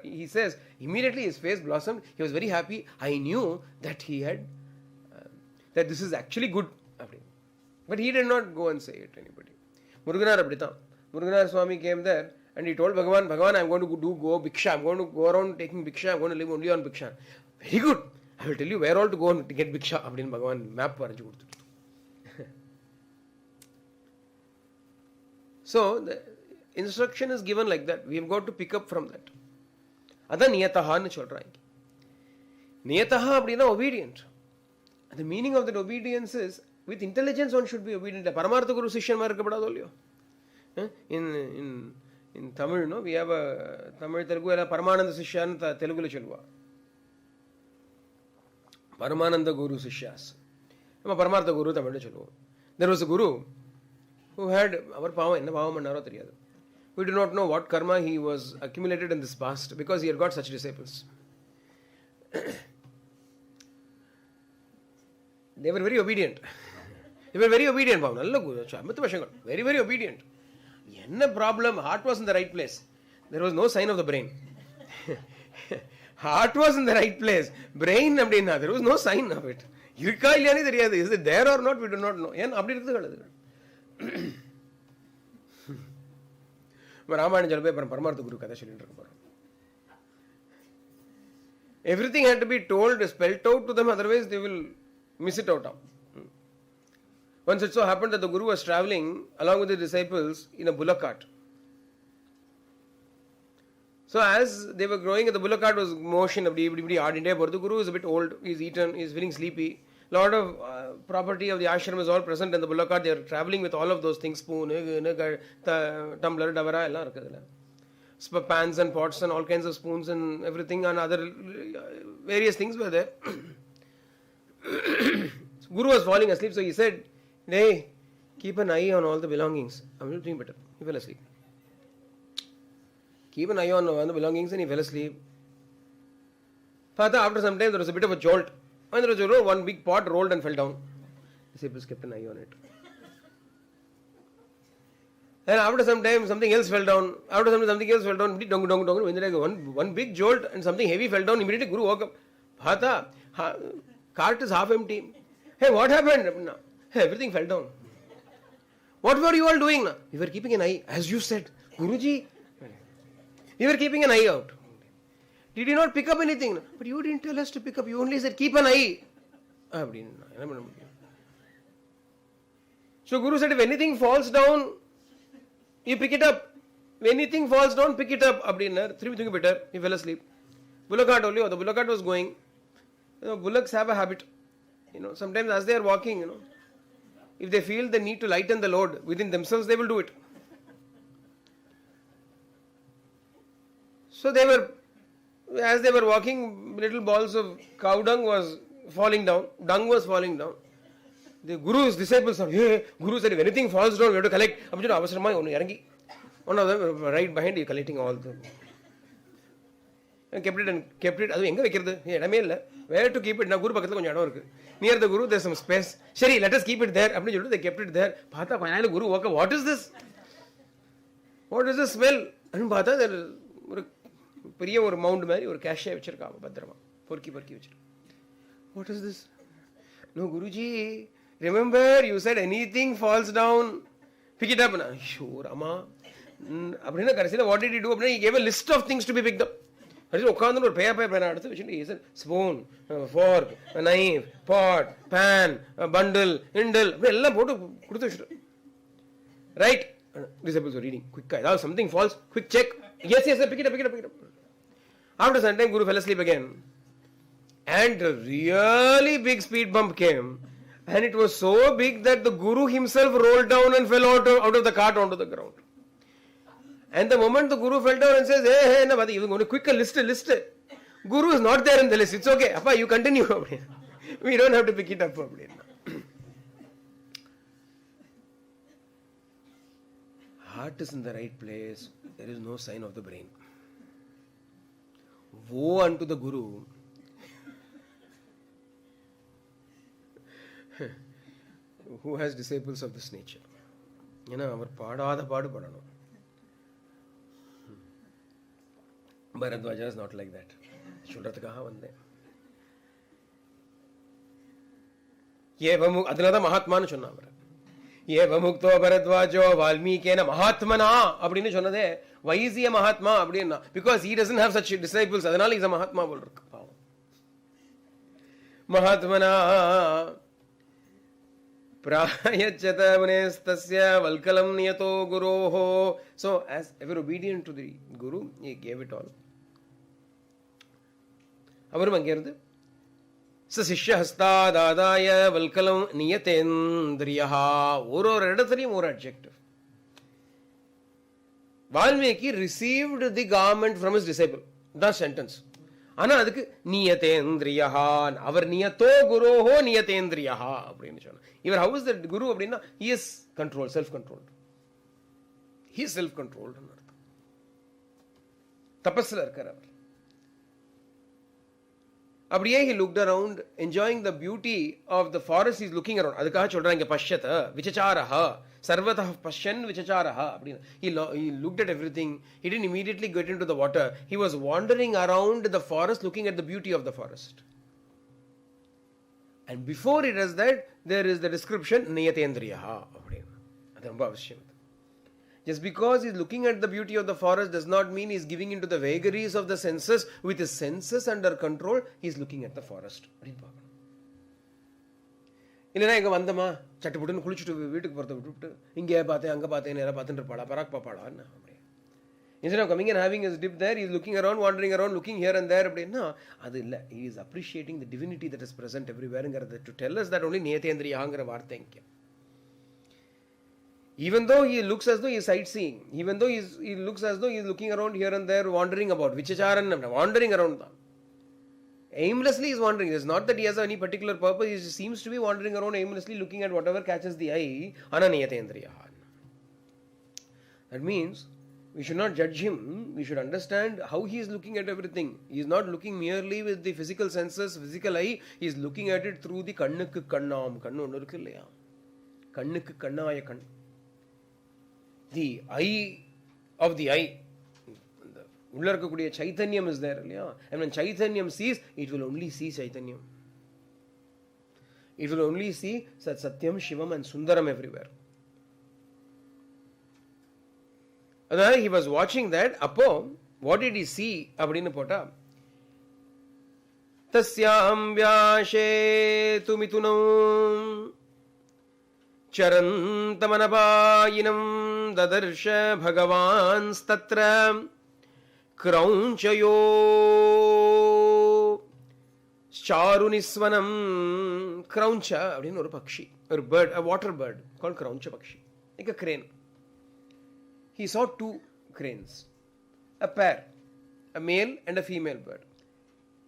He says, immediately his face blossomed. He was very happy. I knew that he had, that this is actually good. But he did not go and say it to anybody. Muruganar Swami came there and he told Bhagavan, I'm going to go bhiksha. I'm going to go around taking bhiksha. I'm going to live only on bhiksha. Very good. I will tell you where all to go and get bhiksha. Abdin Bhagavan map varanju koduthu. So the instruction is given like that. We have got to pick up from that. Adha niyataha nu solraanga. Niyataha அப்படினா obedient. The meaning of that obedience is With intelligence one should be obedient. Paramartha Guru Sishyan ma irukappadadho illiyo. In Tamil, no, we have a Tamil Telugu ela Paramananda Sishya anta Telugulo chelluva. Paramananda Guru Sishyas. Paramartha Guru Tamil chelluva. There was a guru who had our pavam enna pavam annaro theriyadu. We do not know what karma he was accumulated in this past because he had got such disciples. They were very obedient. They were very obedient. Very, very obedient. No problem. Heart was in the right place. There was no sign of the brain. Heart was in the right place. Brain, there was no sign of it. Is it there or not? We do not know. Everything had to be told, spelled out to them, otherwise they will miss it out. Once it so happened that the Guru was traveling along with the disciples in a bullock cart. So as they were growing, the bullock cart was motion of the Guru is a bit old, he's eaten, he's feeling sleepy. Lot of property of the ashram is all present in the bullock cart. They are traveling with all of those things, spoon, tumbler, davara, pans and pots and all kinds of spoons and everything and other various things were there. Guru was falling asleep, so he said, "Hey, keep an eye on all the belongings." I'm not doing better. He fell asleep. Keep an eye on the belongings, and he fell asleep. After some time, there was a bit of a jolt. And there was one big pot rolled and fell down. Disciples kept an eye on it. And after some time, something else fell down. After some time, something else fell down. One big jolt and something heavy fell down. Immediately, Guru woke up. Bhata, cart is half empty. Hey, what happened? Hey, everything fell down. What were you all doing? We were keeping an eye, as you said. Guruji, we were keeping an eye out. Did you not pick up anything? But you didn't tell us to pick up. You only said, keep an eye. So Guru said, if anything falls down, you pick it up. If anything falls down, pick it up. He fell asleep. Bullock cart only, the bullock cart was going. Bullocks have a habit. Sometimes as they are walking, if they feel the need to lighten the load within themselves, they will do it. So as they were walking, little balls of cow dung was falling down. Dung was falling down. The Guru's disciples said, "Hey," Guru said, if anything falls down, we have to collect. One of them right behind you collecting all the. And kept it. Where to keep it? Now Guru pakkathula near the Guru, there's some space. Shari, let us keep it there. They kept it there. Guru woke up. What is this? What is the smell? And there is பெரிய ஒரு mount மாதிரி ஒரு கேஷே வச்சிருக்காங்க பத்திரமா பொறுக்கி வச்சிருக்காங்க. What is this? No, Guruji, remember you said anything falls down, pick it up. Sure, Amma. அப்படின்னா கடைசியில் what did he do? அப்படின்னா he gave a list of things to be picked up. கடைசியில் உட்காந்து ஒரு பேனா எடுத்து வச்சுட்டு he said spoon, fork, knife, pot, pan, bundle, indle அப்படி எல்லாம் போட்டு கொடுத்து வச்சுட்டு. Right? Disciples were reading. Quick, something falls, quick check. Yes, pick it up. After some time, Guru fell asleep again. And a really big speed bump came. And it was so big that the Guru himself rolled down and fell out of the cart onto the ground. And the moment the Guru fell down and says, hey, you're going to quick list. Guru is not there in the list. It's okay. Appa, you continue. We don't have to pick it up. Heart is in the right place. There is no sign of the brain. Woe unto the Guru who has disciples of this nature. Our paadada paadu padano. Bharadwaja is not like that. Shulrat kaha vande. Adinada Mahatmanu sonna avara. Mukto Bharadwajo Valmikena Mahatmana அப்படின்னு சொன்னதே why is he a Mahatma அப்படின்னா because he doesn't have such disciples அதனால he's a Mahatma போல இருக்கு பாவம் Mahatmana prayachata munestasya valkalam niyato guroho. So as ever obedient to the Guru, he gave it all. அவரும் அங்கே இருந்து ச சிஷ்ய ஹஸ்தாதாதாய வல்கலம் நியதேந்திரியா. ஒரு இடத்துலையும் ஒரு adjective. Valmiki received the garment from his disciple, தான் சென்டென்ஸ். ஆனா அதுக்கு நியதேந்திரியா, அவர் நியத்தோ குரோஹோ நியதேந்திரியா அப்படின்னு சொன்னார். இவர் ஹவு இஸ் தட் குரு அப்படின்னா he is control, self controlled. he is self controlled ன்னு அர்த்தம். தபஸ்ல இருக்கார் அவர். அப்படியே he looked around enjoying the beauty of the forest. he is looking around. அதுக்காக சொல்றாங்க பஷ்யத விசசாரஹ சர்வதः பஷ்யன் விசசாரஹ அப்படின்னு. he looked at everything. He didn't immediately get into the water. He was wandering around the forest looking at the beauty of the forest. And before he does that, there is the description niyatendriya அப்படின்னு. அது ரொம்ப அவசியம். Just because he is looking at the beauty of the forest does not mean he is giving into the vagaries of the senses. With his senses under control, he is looking at the forest. அப்படின்னு பார்க்கணும். இல்லைன்னா இங்கே வந்தமா சட்டுப்புட்டுன்னு குளிச்சுட்டு வீட்டுக்கு போகிறத விட்டுவிட்டு இங்கே பார்த்தேன் அங்கே பார்த்தேன் நேராக பார்த்துட்டு இருப்பாளா பராக் பாப்பாளான்னு அப்படியே. Instead of coming and having his dip there, he is looking around, wandering around, looking here and there அப்படின்னா அது இல்லை. he is appreciating the divinity that is present everywhere-ங்கிறது to tell us that only நேதேந்திரியாங்கிற வார்த்தை இங்கே. Even though he looks as though he is sightseeing, even though he looks as though he is looking around here and there, wandering about, vichacharan, wandering around தான். Aimlessly he is wandering. It is not that he has any particular purpose. He seems to be wandering around aimlessly, looking at whatever catches the eye. Ananiyatendriya. That means we should not judge him. We should understand how he is looking at everything. He is not looking merely with the physical senses, physical eye. He is looking at it through the kannukku kannam. Kannu onnu irukku illaya? Kannukku kannaya kann. The eye of the eye. உள்ள இருக்கக்கூடிய சைத்தன்யம் is there இல்லையா? And when chaitanyam sees, it will only see chaitanyam. It will only see Sat Satyam, Shivam and Sundaram everywhere. And he was watching that. அப்போ what did he see அப்படின்னு போட்டா தஸ்யாம் வியாசேது மிதுனம் சரந்தமனபாயினம் ததர்ஷ பகவான் தத்ர கிரௌஞ்சயோ சாருநிஸ்வனம். கிரௌஞ்ச அப்படின்னு ஒரு பக்ஷி, ஒரு bird, a water bird called கிரௌஞ்ச பக்ஷி, like a crane. He saw two cranes, a pair, a male and a female bird,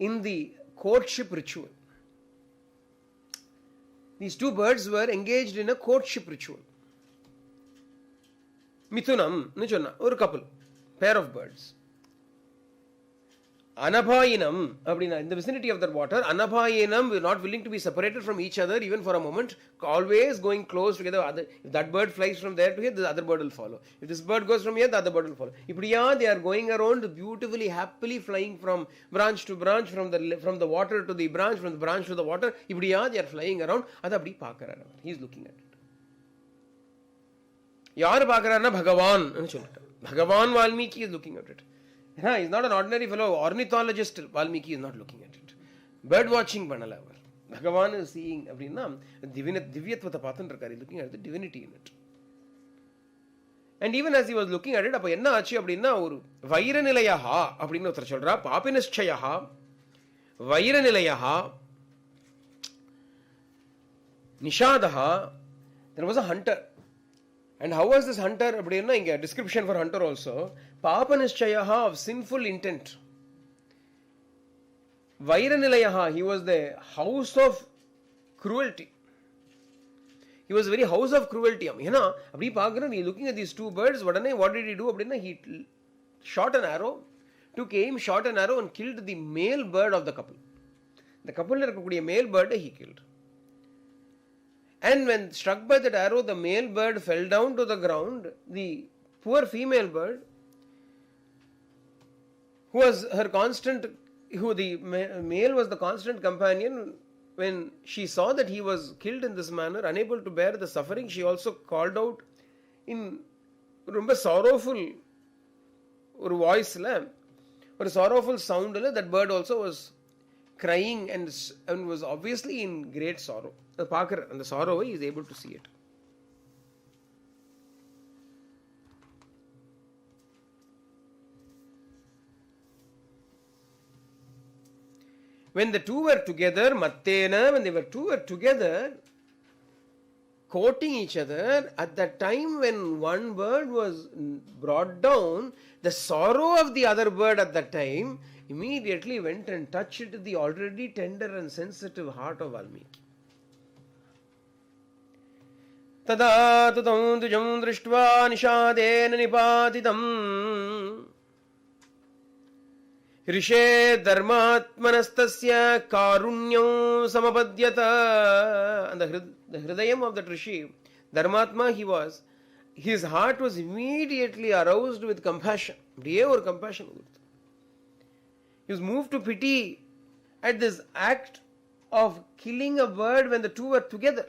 in the courtship ritual. These two birds were engaged in a courtship ritual. Mithunam nu sonna ஒரு couple, pair of birds. Anabhayinam அப்படினா in the vicinity of that water, Anabhayinam were not willing to be separated from each other even for a moment, always going close together. If that bird flies from there to here, the other bird will follow. If this bird goes from here, the other bird will follow. இப்படியா they are going around beautifully, happily flying from branch to branch, from the water to the branch, from the branch to the water. இப்படியா they are flying around. அது அப்படி பார்க்கறார். He is looking at it. யார் பார்க்கறார்னா பகவான் ன்னு சொல்லிட்டு. பகவான் Valmiki is looking at it. He is not an ordinary fellow ornithologist. Valmiki is not looking at it. Bird watching பண்ணல அவர். பகவான் is seeing அப்படின்னா திவ்யத்துவத்தை பார்த்துட்டு இருக்காரு. looking at the divinity in it. And even as he was looking at it, அப்ப என்ன ஆச்சு அப்படின்னா ஒரு வைரநிலையா அப்படின்னு ஒருத்தர் சொல்றா. பாபினிஷ்சயா வைரநிலையா Nishada. There was a hunter. And how was this hunter அப்படின்னா இங்க description for hunter also. Papanischaya of sinful intent. Vairanilayaha, he was the house of cruelty. He was the very house of cruelty. He looking at these two birds. What did he do? He shot an arrow, took aim, shot an arrow and killed the male bird of the couple. The couple male bird he killed. And when struck by that arrow, the male bird fell down to the ground. The poor female bird, who was her constant, the male was the constant companion, when she saw that he was killed in this manner, unable to bear the suffering, she also called out in ரொம்ப sorrowful ஒரு வாய்ஸ்ல, ஒரு sorrowful soundல that bird also was crying and was obviously in great sorrow. அது பார்க்குற அந்த sorrow he is able to see it. when the two were together, mattena, when they were two were together, courting each other, at that time when one bird was brought down, the sorrow of the other bird at that time immediately went and touched the already tender and sensitive heart of Valmiki. Tada tutam tujam drishtva nishadena nipatitam ऋषे धर्मात्मनस्tasya karunyam samapadyata. And the hridayam of that rishi, Dharmatma, his heart was immediately aroused with compassion. Or compassion. He was moved to pity at this act of killing a bird when the two were together.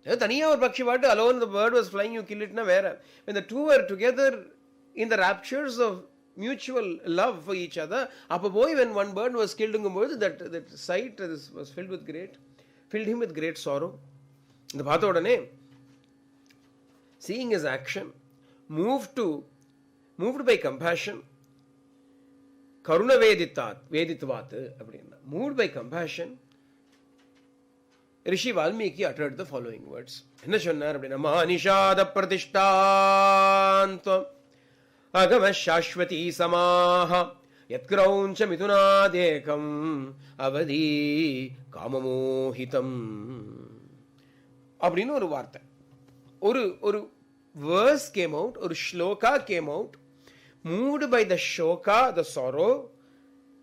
Alone the bird was flying, you kill it na vera. When the two were together in the raptures of mutual love for each other, when one bird was killed, that sight was filled him with great sorrow. The Bhatodane, seeing his action, moved by compassion, karuna veditvat, moved by compassion, Rishi Valmiki uttered the following words. Enna sonnar appadina, manishada pratishtantvam agama shashwati samaha yatkrauncha mithunadekam avadi kamamohitam. அப்படின்னு ஒரு வார்த்தை, ஒரு verse came out, ஒரு shloka came out, moved by the shoka, the sorrow.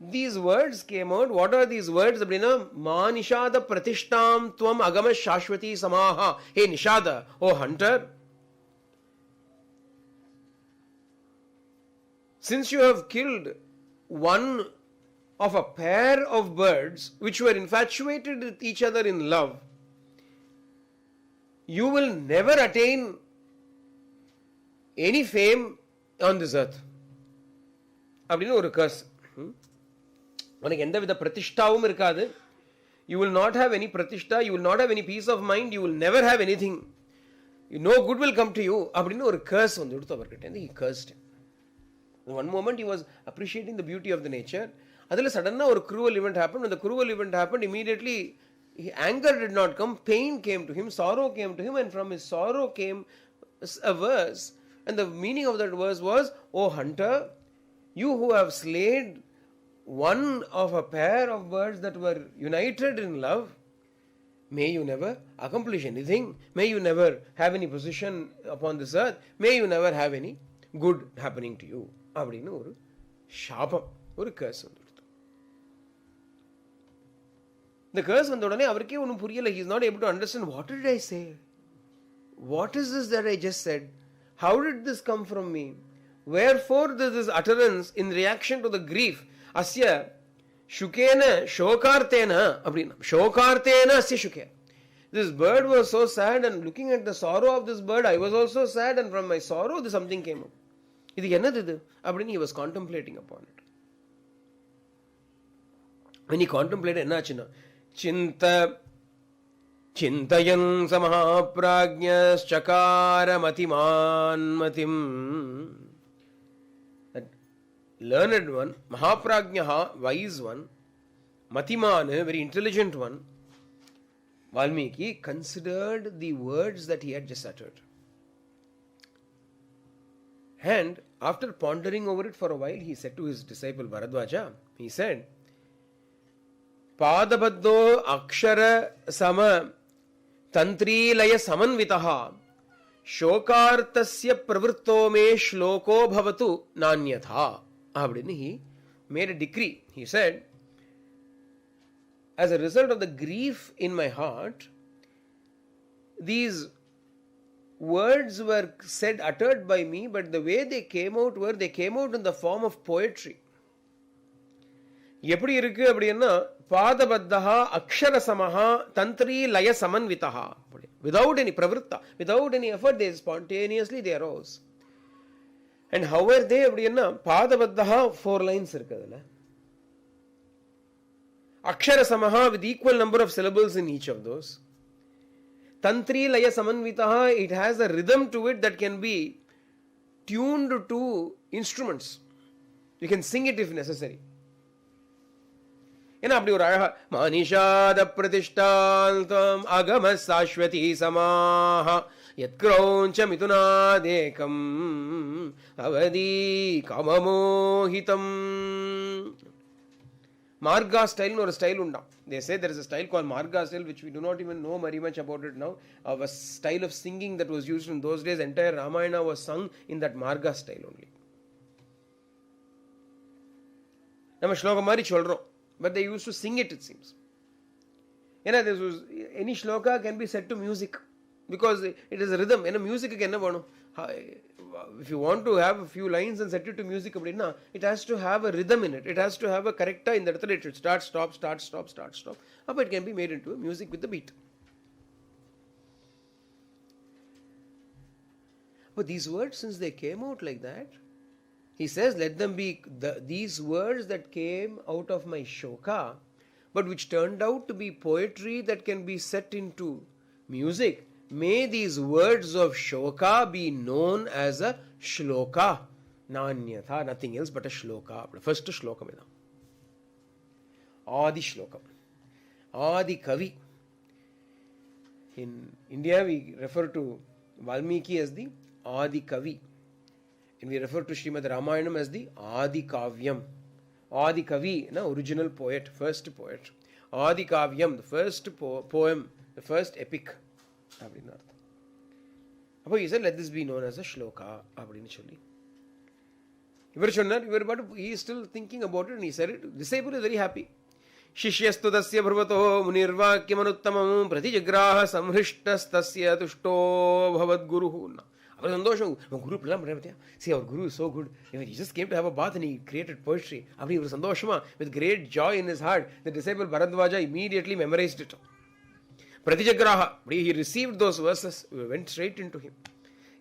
These words came out. What are these words? அப்படின்னா, மா நிஷாத பிரதிஷ்டாம் துவம் அகம சாஸ்வதி சமாஹா. Hey Nishada, oh hunter, since you have killed one of a pair of birds which were infatuated with each other in love, you will never attain any fame on this earth. அப்படின்னு ஒரு curse. உனக்கு எந்தவித பிரதிஷ்டாவும் இருக்காது. You will not have any pratishtha, you will not have any peace of mind, you will never have anything. No good will come to you. அப்படின்னு ஒரு curse வந்து எடுத்து அவர்கிட்ட. He cursed him. One moment he was appreciating the beauty of the nature. அதில் சடனா ஒரு cruel event happened. When the cruel event happened, immediately anger did not come, pain came to him, sorrow came to him, and from his sorrow came a verse. And the meaning of that verse was, "O hunter, you who have slain one of a pair of birds that were united in love, may you never accomplish anything, may you never have any position upon this earth, may you never have any good happening to you." அப்படின்னு ஒரு சாபம், ஒரு curse வந்துடுது. இந்த curse வந்த உடனே அவருக்கே ஒன்றும் புரியல. he is not able to understand, what did I say, what is this that I just said, how did this come from me, wherefore this utterance in reaction to the grief. Asya shukena shokartena அப்படின்னா, shokartena asya shukena. This bird was so sad, and looking at the sorrow of this bird, I was also sad, and from my sorrow something came up. இது என்னது இது அப்படின்னு he was contemplating upon it. When he contemplated, என்ன ஆச்சுன்னா, சிந்தயன் சமஹாப்ராஜ்ஞஸ்சகார மதிமான் மதிம். Learned one, Mahaprajnaha, wise one, Matiman, very intelligent one, Valmiki considered the words that he had just uttered. And after pondering over it for a while, he said to his disciple Bharadwaja, he said, Padabaddo akshara sama tantri laya samanvitaha shokartasya pravritto me shloko bhavatu nanyatha. He made a decree. He said, as a result of the grief in my heart, these words were said, uttered by me, but the way they came out in the form of poetry. எப்படி இருக்கு அப்படின்னா, பாதபத்தஹா அக்ஷரசமஹா தந்திரி லய சமன்விதஹா. Without any pravritta, without any effort, they spontaneously they arose. And how were they அப்படின்னா, பாதபத்தஹா 4 lines இருக்கு அதுல. அக்ஷரசமஹா with equal number of syllables in each of those. Tantri laya samanvitaha, it has a rhythm to it that can be tuned to instruments. You can sing it if necessary. ஏன்னா அப்படி ஒரு அழகா மானிஷாத பிரதிஷ்டாந்தம் அகம சாஸ்வதி சமாஹ யத்க்ரௌஞ்ச மிதுனாதேகம் அவதி காமமோஹிதம். Marga style or style undam. They say there is a style called Marga style which we do not even know very much about it now. Of a style of singing that was used in those days. Entire Ramayana was sung in that Marga style only. நம்ம ஸ்லோகம் மாதிரி சொல்றோம், but they used to sing it, it seems. ஏன்னா any shloka can be set to music because it is a rhythm. ஏன்னா மியூசிக்கு என்ன வேணும்? If you want to have a few lines and set it to music அப்படின்னா it has to have a rhythm in it. It has to have a correcta in the இடத்துல it should start stop start stop start stop. But it can be made into a music with the beat. But these words, since they came out like that, he says, let them be these words that came out of my shoka, but which turned out to be poetry that can be set into music. May these words of shoka be known as a shloka. Nanyatha, nothing else but a shloka. First shlokam idam. Adi shlokam. Adi Kavi. In India we refer to Valmiki as the Adi Kavi. And we refer to Srimad Ramayanam as the Adi Kavyam. Adi Kavi, original poet, first poet. Adi Kavyam, the first poem, the first epic. அப்படின்னு அர்த்தம். அப்போ he said let this be known as a shloka அப்படின்னு சொல்லி இவர் சொன்னார். இவர் பாட்டு he is still thinking about it and he said it. Disciple is very happy. शिष्यस्तु तस्य भर्वतो मुनिर्वाक्यमनुत्तमं प्रतिजग्राह संहृष्टस्तस्य तुष्टो भवद्गुरुः. அவர் சந்தோஷம், உன் குரு இப்படிலாம் பண்ண பார்த்தியா, see our guru is so good, he just came to have a bath and he created poetry. அப்படி ஒரு சந்தோஷமா with great joy in his heart the disciple Bharadwaja immediately memorized it. Pratijagraha, he received those verses, went straight into him.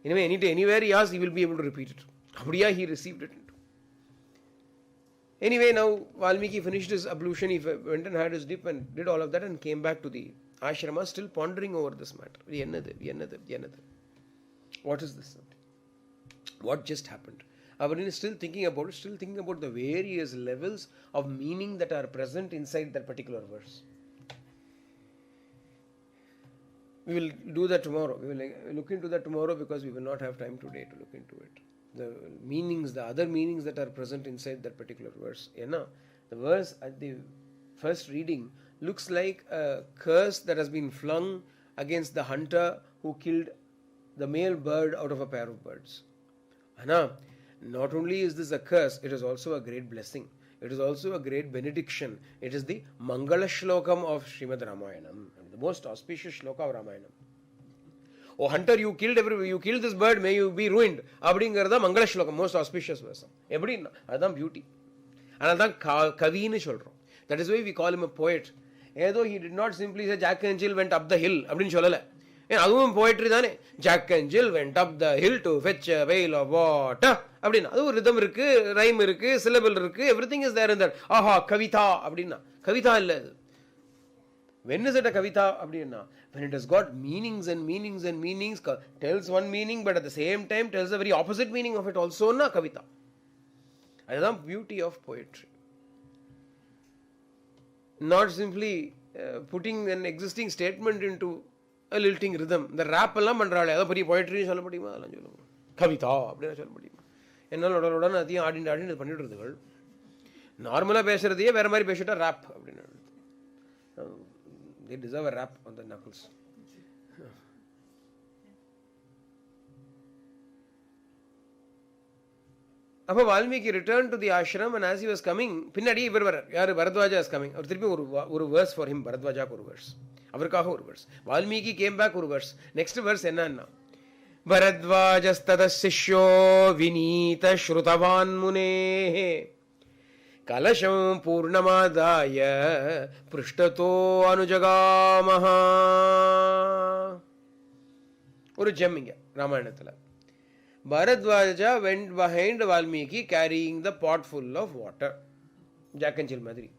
Anyway, anywhere he asked, he will be able to repeat it. Abdiya, he received it. Anyway, now Valmiki finished his ablution, he went and had his dip and did all of that and came back to the ashrama, still pondering over this matter. What is this? What just happened? Abdin is still thinking about it, still thinking about the various levels of meaning that are present inside that particular verse. We will do that tomorrow. We will look into that tomorrow because we will not have time today to look into it. The meanings, the other meanings that are present inside that particular verse. The verse at the first reading looks like a curse that has been flung against the hunter who killed the male bird out of a pair of birds. Not only is this a curse, it is also a great blessing. It is also a great benediction. It is the Mangala Shlokam of Srimad Ramayanam, the most auspicious shloka of Ramayanam. Oh hunter, you killed this bird, may you be ruined. Abdingarada Mangala Shlokam, most auspicious verse. Everybody, that's beauty. And that's Kavi nu solrom. That is why we call him a poet. Although he did not simply say Jack and Jill went up the hill. Abdin solala. அதுவும் poetry தானே. Jack and Jill went up the hill to fetch a pail of water அப்படின்னா அது ஒரு rhythm இருக்கு, rhyme இருக்கு, syllable இருக்கு, everything is there in that. ஆஹா கவிதா அப்படின்னா கவிதா இல்ல அது. When is it a kavita அப்படின்னா when it has got meanings and meanings and meanings, tells one meaning but at the same time tells the very opposite meaning of it also, na kavita. அதுதான் beauty of poetry. Not simply putting an existing statement into a lilting rhythm. இந்த rap எல்லாம் பண்றாளே அத பெரிய poetry சொல்ல முடியுமா? அதெல்லாம் சொல்ல முடியும். கவிதா அப்படினா சொல்ல முடியுமா? என்னால உடனே அதையும் ஆடிட்டு இது பண்ணிட்டு இருந்துகள். நார்மலா பேசுறதையே வேற மாதிரி பேசிட்டா rap அப்படினா they deserve a rap on the knuckles. அப்ப Valmiki returned to the ashram and as he was coming பின்னாடி இவர் வரார். யாரு? Bharadwaja is coming. அவர் திருப்பி ஒரு verse for him. Bharadwaja ஒரு verse. அவருக்காக ஒரு verse. Valmiki came back ஒரு verse. Next verse என்னன்னா Bharadvajastad sishyo vinita shrutavan munehe கலசம் பூர்ணமாதாய பிருஷ்டதோ அனுஜகாமஹா. ஒரு ஜெம் இங்க ராமாயணத்துல. Bharadwaja went behind Valmiki carrying the pot full of water. Jack and Jill மாதிரி.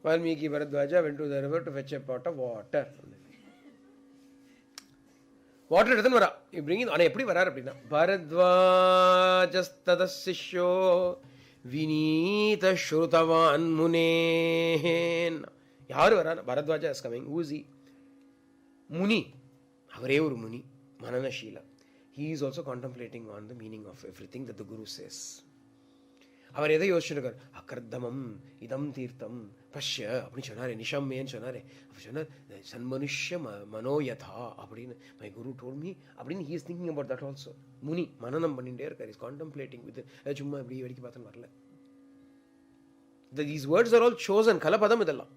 Valmiki Bharadwaja went to the river to fetch a pot of water. Water எடுத்துன்னு வரா. இப்படிங்க ஆனால் எப்படி வராரு அப்படின்னா Bharadvajastad sishyo Vinita Shrutavan Munen. Yaru Varana, Bharadwaja is coming. Who is he? Muni. Avare oru Muni. Mananashila. He is also contemplating on the meaning of everything that the Guru says. அவர் எதை யோசிச்சுருக்கார்? அக்கர்தமம் இதம் தீர்த்தம் பஷ்ய அப்படின்னு சொன்னார். நிஷம்மேன்னு சொன்னார். அவர் சொன்னார் சன்மனுஷ்ய மனோயதா அப்படின்னு மை குரு டோல் மீ அப்படின்னு he is thinking about that also. முனி மனனம் பண்ணிட்டே இருக்கார். இஸ் கான்டம்ப்ளேட்டிங் வித் சும்மா இப்படி வெடிக்க பார்த்தோன்னு வரல. These words are all chosen. கலப்பதம் இதெல்லாம்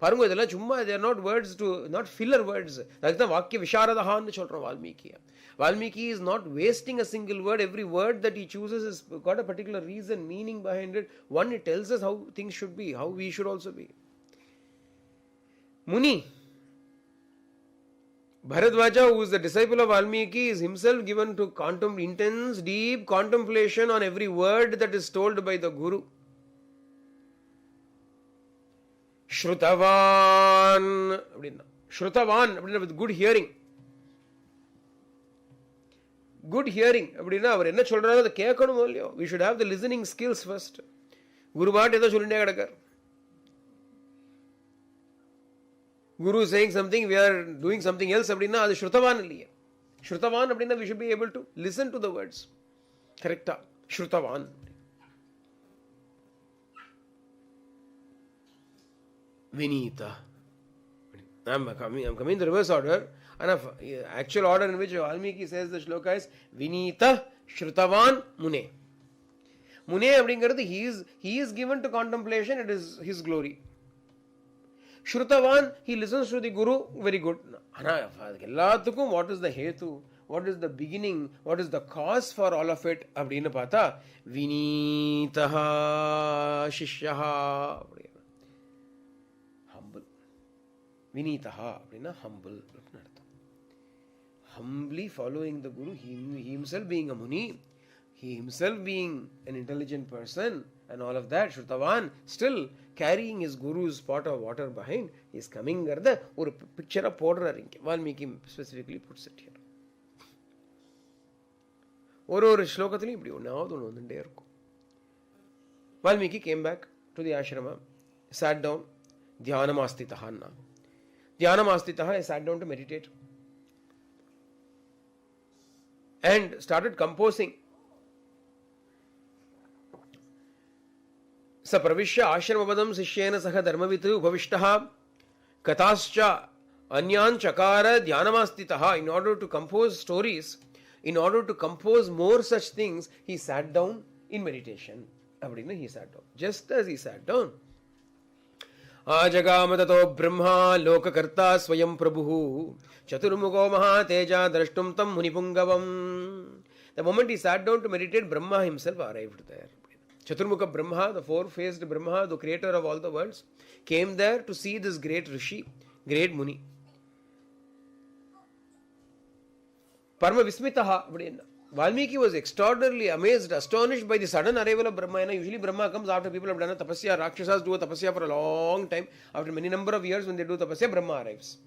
பாருங்க. இதெல்லாம் சும்மா they're not words to not filler words. அதுக்கு தான் வாக்கிய விசாரதகான்னு சொல்கிறோம் வால்மீகியை. Valmiki is not wasting a single word. Every word that he chooses has got a particular reason, meaning behind it. One, it tells us how things should be, how we should also be. Muni Bharadwaja, who is the disciple of Valmiki, is himself given to intense, deep contemplation on every word that is told by the Guru. Shrutavan, with good hearing. Good hearing அப்படின்னா அவர் என்ன சொல்றாரோ அதை கேட்கணும் இல்லையோ. we should have the listening skills first. குருபாட் ஏதோ சொல்லிட்டே கிடக்கார். Guru is saying something, we are doing something else அப்படின்னா அது ஸ்ருதவான் இல்லையே. ஸ்ருதவான் அப்படின்னா we should be able to listen to the words. கரெக்டா ஸ்ருதவான். Vinita. I'm coming in the reverse order. And actual order in which Valmiki says the shloka is Vinita Shrutavan Mune. Mune அப்படிங்கிறது he is given to contemplation. It is his glory. Shrutavan, he listens to the Guru. Very good. எல்லாத்துக்கும் what is the hetu? What is the beginning? What is the cause for all of it? அப்படின்னு பார்த்தா Vinitaha Shishyaha. Humble. Vinitaha அப்படின்னா humble. Humbly following the Guru, he himself being a Muni, he himself being an intelligent person and all of that, Shrutavan, still carrying his Guru's pot of water behind, he is coming garda or picture of podrar inke. Valmiki specifically puts it here. ஒரு ஸ்லோகத்திலும் இப்படி ஒன்றாவது ஒன்று வந்துட்டே இருக்கும். Valmiki came back to the ashrama, sat down, dhyanamastitahanna. Dhyanamastitaha, he sat down to meditate. And started composing. Sa pravishya ashramabadam sishyena saha dharmavitu upavishtaha katascha anyan chakara dhyanamastitaha. In order to compose stories, in order to compose more such things, he sat down in meditation. Abadina he sat down. Just as he sat down, आजगामततो Brahma लोककर्ता स्वयं प्रभुः चतुर्मुखो महातेजा द्रष्टुम तम मुनिपुंगवम. The moment he sat down to meditate, Brahma himself arrived there. Chaturmukha Brahma, the four-faced Brahma, the creator of all the worlds, came there to see this great Rishi, great Muni. Parma Vismitaha. Valmiki was extraordinarily amazed, astonished by the sudden arrival of Brahma. Usually Brahma comes after people have done a tapasya. Rakshasas do a tapasya for a long time. After many number of years when they do tapasya, Brahma arrives.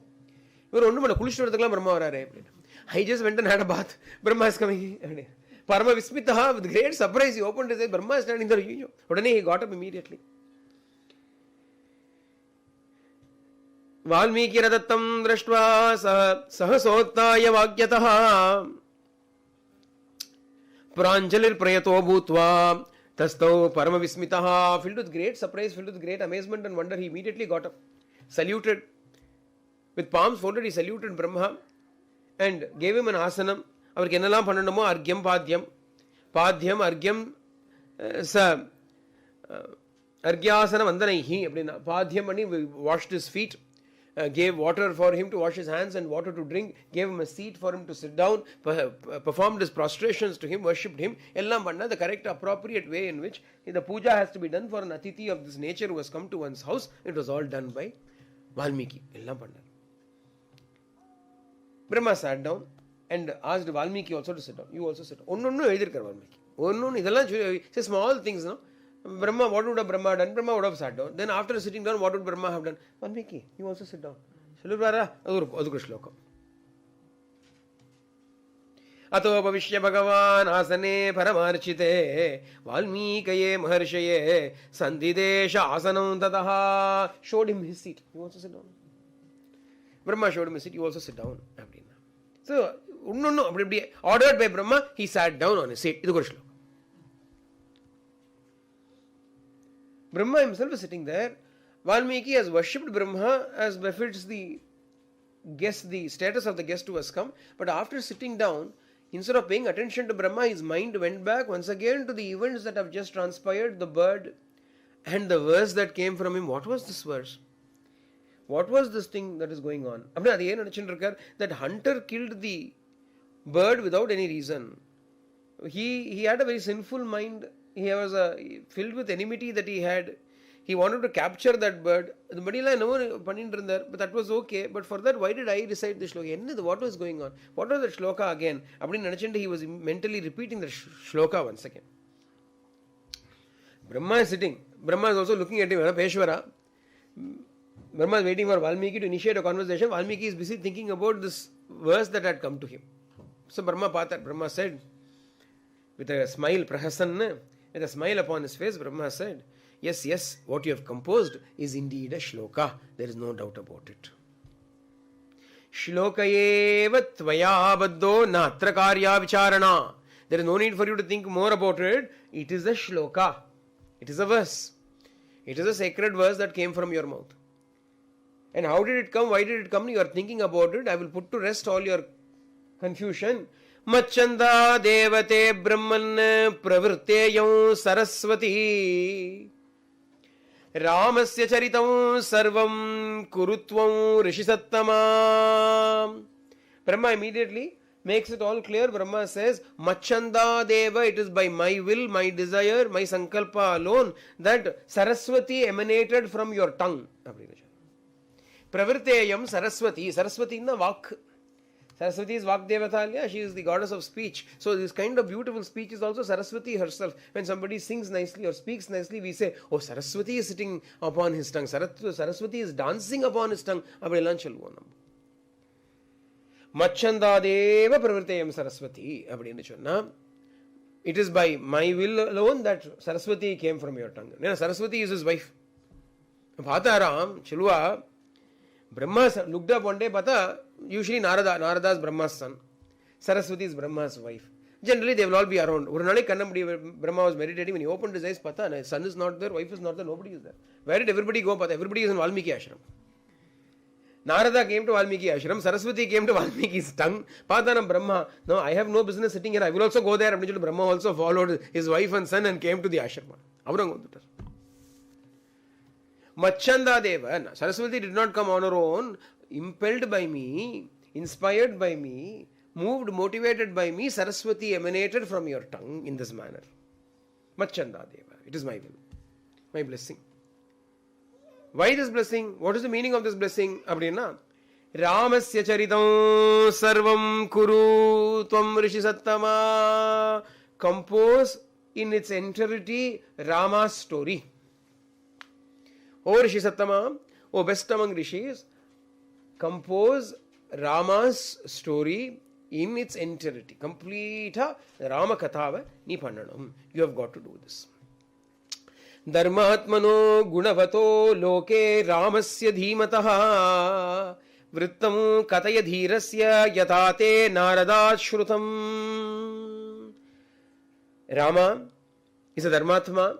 I just went and had a bath. Brahma is coming. Parma Vismitaha, with great surprise, he opened his eyes. Brahma is standing there. He got up immediately. Valmiki Radattam Drashtva Sahasottaya Vagyataha Pranjalir Prayato Bhutva Tastau Parama Vismitaha. Filled with great surprise, filled with great amazement and wonder, he immediately got up, saluted. With palms folded, he saluted Brahma and gave him an asanam. அவருக்கு என்னெல்லாம் பண்ணணுமோ அர்க்யம் பாத்யம் பாத்யம் அர்க்யம் அர்க்யாசன வந்தனைஹி அப்படின்னா பாத்யம் பண்ணி washed his feet, gave water for him to wash his hands and water to drink, gave him a seat for him to sit down, performed his prostrations to him, worshipped him. எல்லாம் பண்ண the correct appropriate way in which the puja has to be done for an atiti of this nature who has come to one's house. It was all done by Valmiki. எல்லாம் பண்ணார். Brahma sat down and asked Valmiki also to sit down. You also sit down. ஒன்னொன்னு எழுதியிருக்கார் Valmiki. ஒன்னொன்னு இதெல்லாம் small things, no? Brahma, what would have Brahma done? Brahma would have sat down. Then after sitting down, what would Brahma have done? Valmiki, you also sit down. சொல்லுவாரா? அது ஒரு ஸ்லோகம். अतो भविष्य भगवान आसने परमार्चिते वाल्मीकये महर्षये संधिदेश आसनं ततः. Showed him his seat. He wants to sit down. Brahma showed him his seat. You also sit down. So, ordered by Brahma, he sat down on his seat. This is Brahma himself is sitting there. Valmiki has worshipped Brahma as befits the guest, the status of the guest who has come. But after sitting down, instead of paying attention to Brahma, his mind went back once again to the events that have just transpired, the bird and the verse that came from him. What was this verse? What was this thing that is going on? That hunter killed the bird without any reason. He had a very sinful mind. He was filled with enmity that he had. He wanted to capture that bird. But that was okay. But for that, why did I recite the shloka? What was going on? What was that shloka again? He was mentally repeating the shloka once again. Brahma is sitting. Brahma is also looking at him. Peshwara. Brahma is waiting for Valmiki to initiate a conversation. Valmiki is busy thinking about this verse that had come to him. So Brahma said, with a smile, Prahasanna, with a smile upon his face, Brahma said, yes, what you have composed is indeed a shloka. There is no doubt about it. Shloka eva tvaya baddho natra karya vicharana. There is no need for you to think more about it. It is a shloka. It is a verse. It is a sacred verse that came from your mouth. And how did it come? Why did it come? You are thinking about it. I will put to rest all your confusion. Machanda devate brahman pravritteyam saraswati Ramasya charitam sarvam kurutvam rishisattama. Brahma immediately makes it all clear. Brahma says, Machanda deva, it is by my will, my desire, my sankalpa alone that Saraswati emanated from your tongue. Pravritteyam Saraswati. Saraswati is the Vak. Saraswati is Vak Devata. She is the goddess of speech. So this kind of beautiful speech is also Saraswati herself. When somebody sings nicely or speaks nicely, we say, oh, Saraswati is sitting upon his tongue. Saraswati is dancing upon his tongue. Machanda deva pravritteyam Saraswati. It is by my will alone that Saraswati came from your tongue. Saraswati is his wife. Bhataram, Chilua, Brahma looked up one day, usually Narada is Brahma's son. Saraswati is Brahma's wife. Generally, they will all be around. Brahma was meditating. When he opened his eyes, his son is not there, wife is not there, nobody is there. Where did everybody go? Everybody is in Valmiki ashram. Narada came to Valmiki ashram. Saraswati came to Valmiki's tongue. Patanam Brahma, no, I have no business sitting here. I will also go there. Brahma also followed his wife and son and came to the ashram. Machanda Deva, Saraswati did not come on her own, impelled by me, inspired by me, moved, motivated by me. Saraswati emanated from your tongue in this manner. Machanda Deva, it is my will, my blessing. Why this blessing? What is the meaning of this blessing? Ramasya charitam sarvam kuru tvam rishisattama. Compose in its entirety Rama's story. O Rishisattama, O best among rishis, compose Rama's story in its entirety. Complete Rama Kathava ni pannanam. You have got to do this. Dharmatmano gunavato loke Ramasya dhimataha vrittam kataya dhirasya yatate narada shrutam. Rama is a Dharmatma.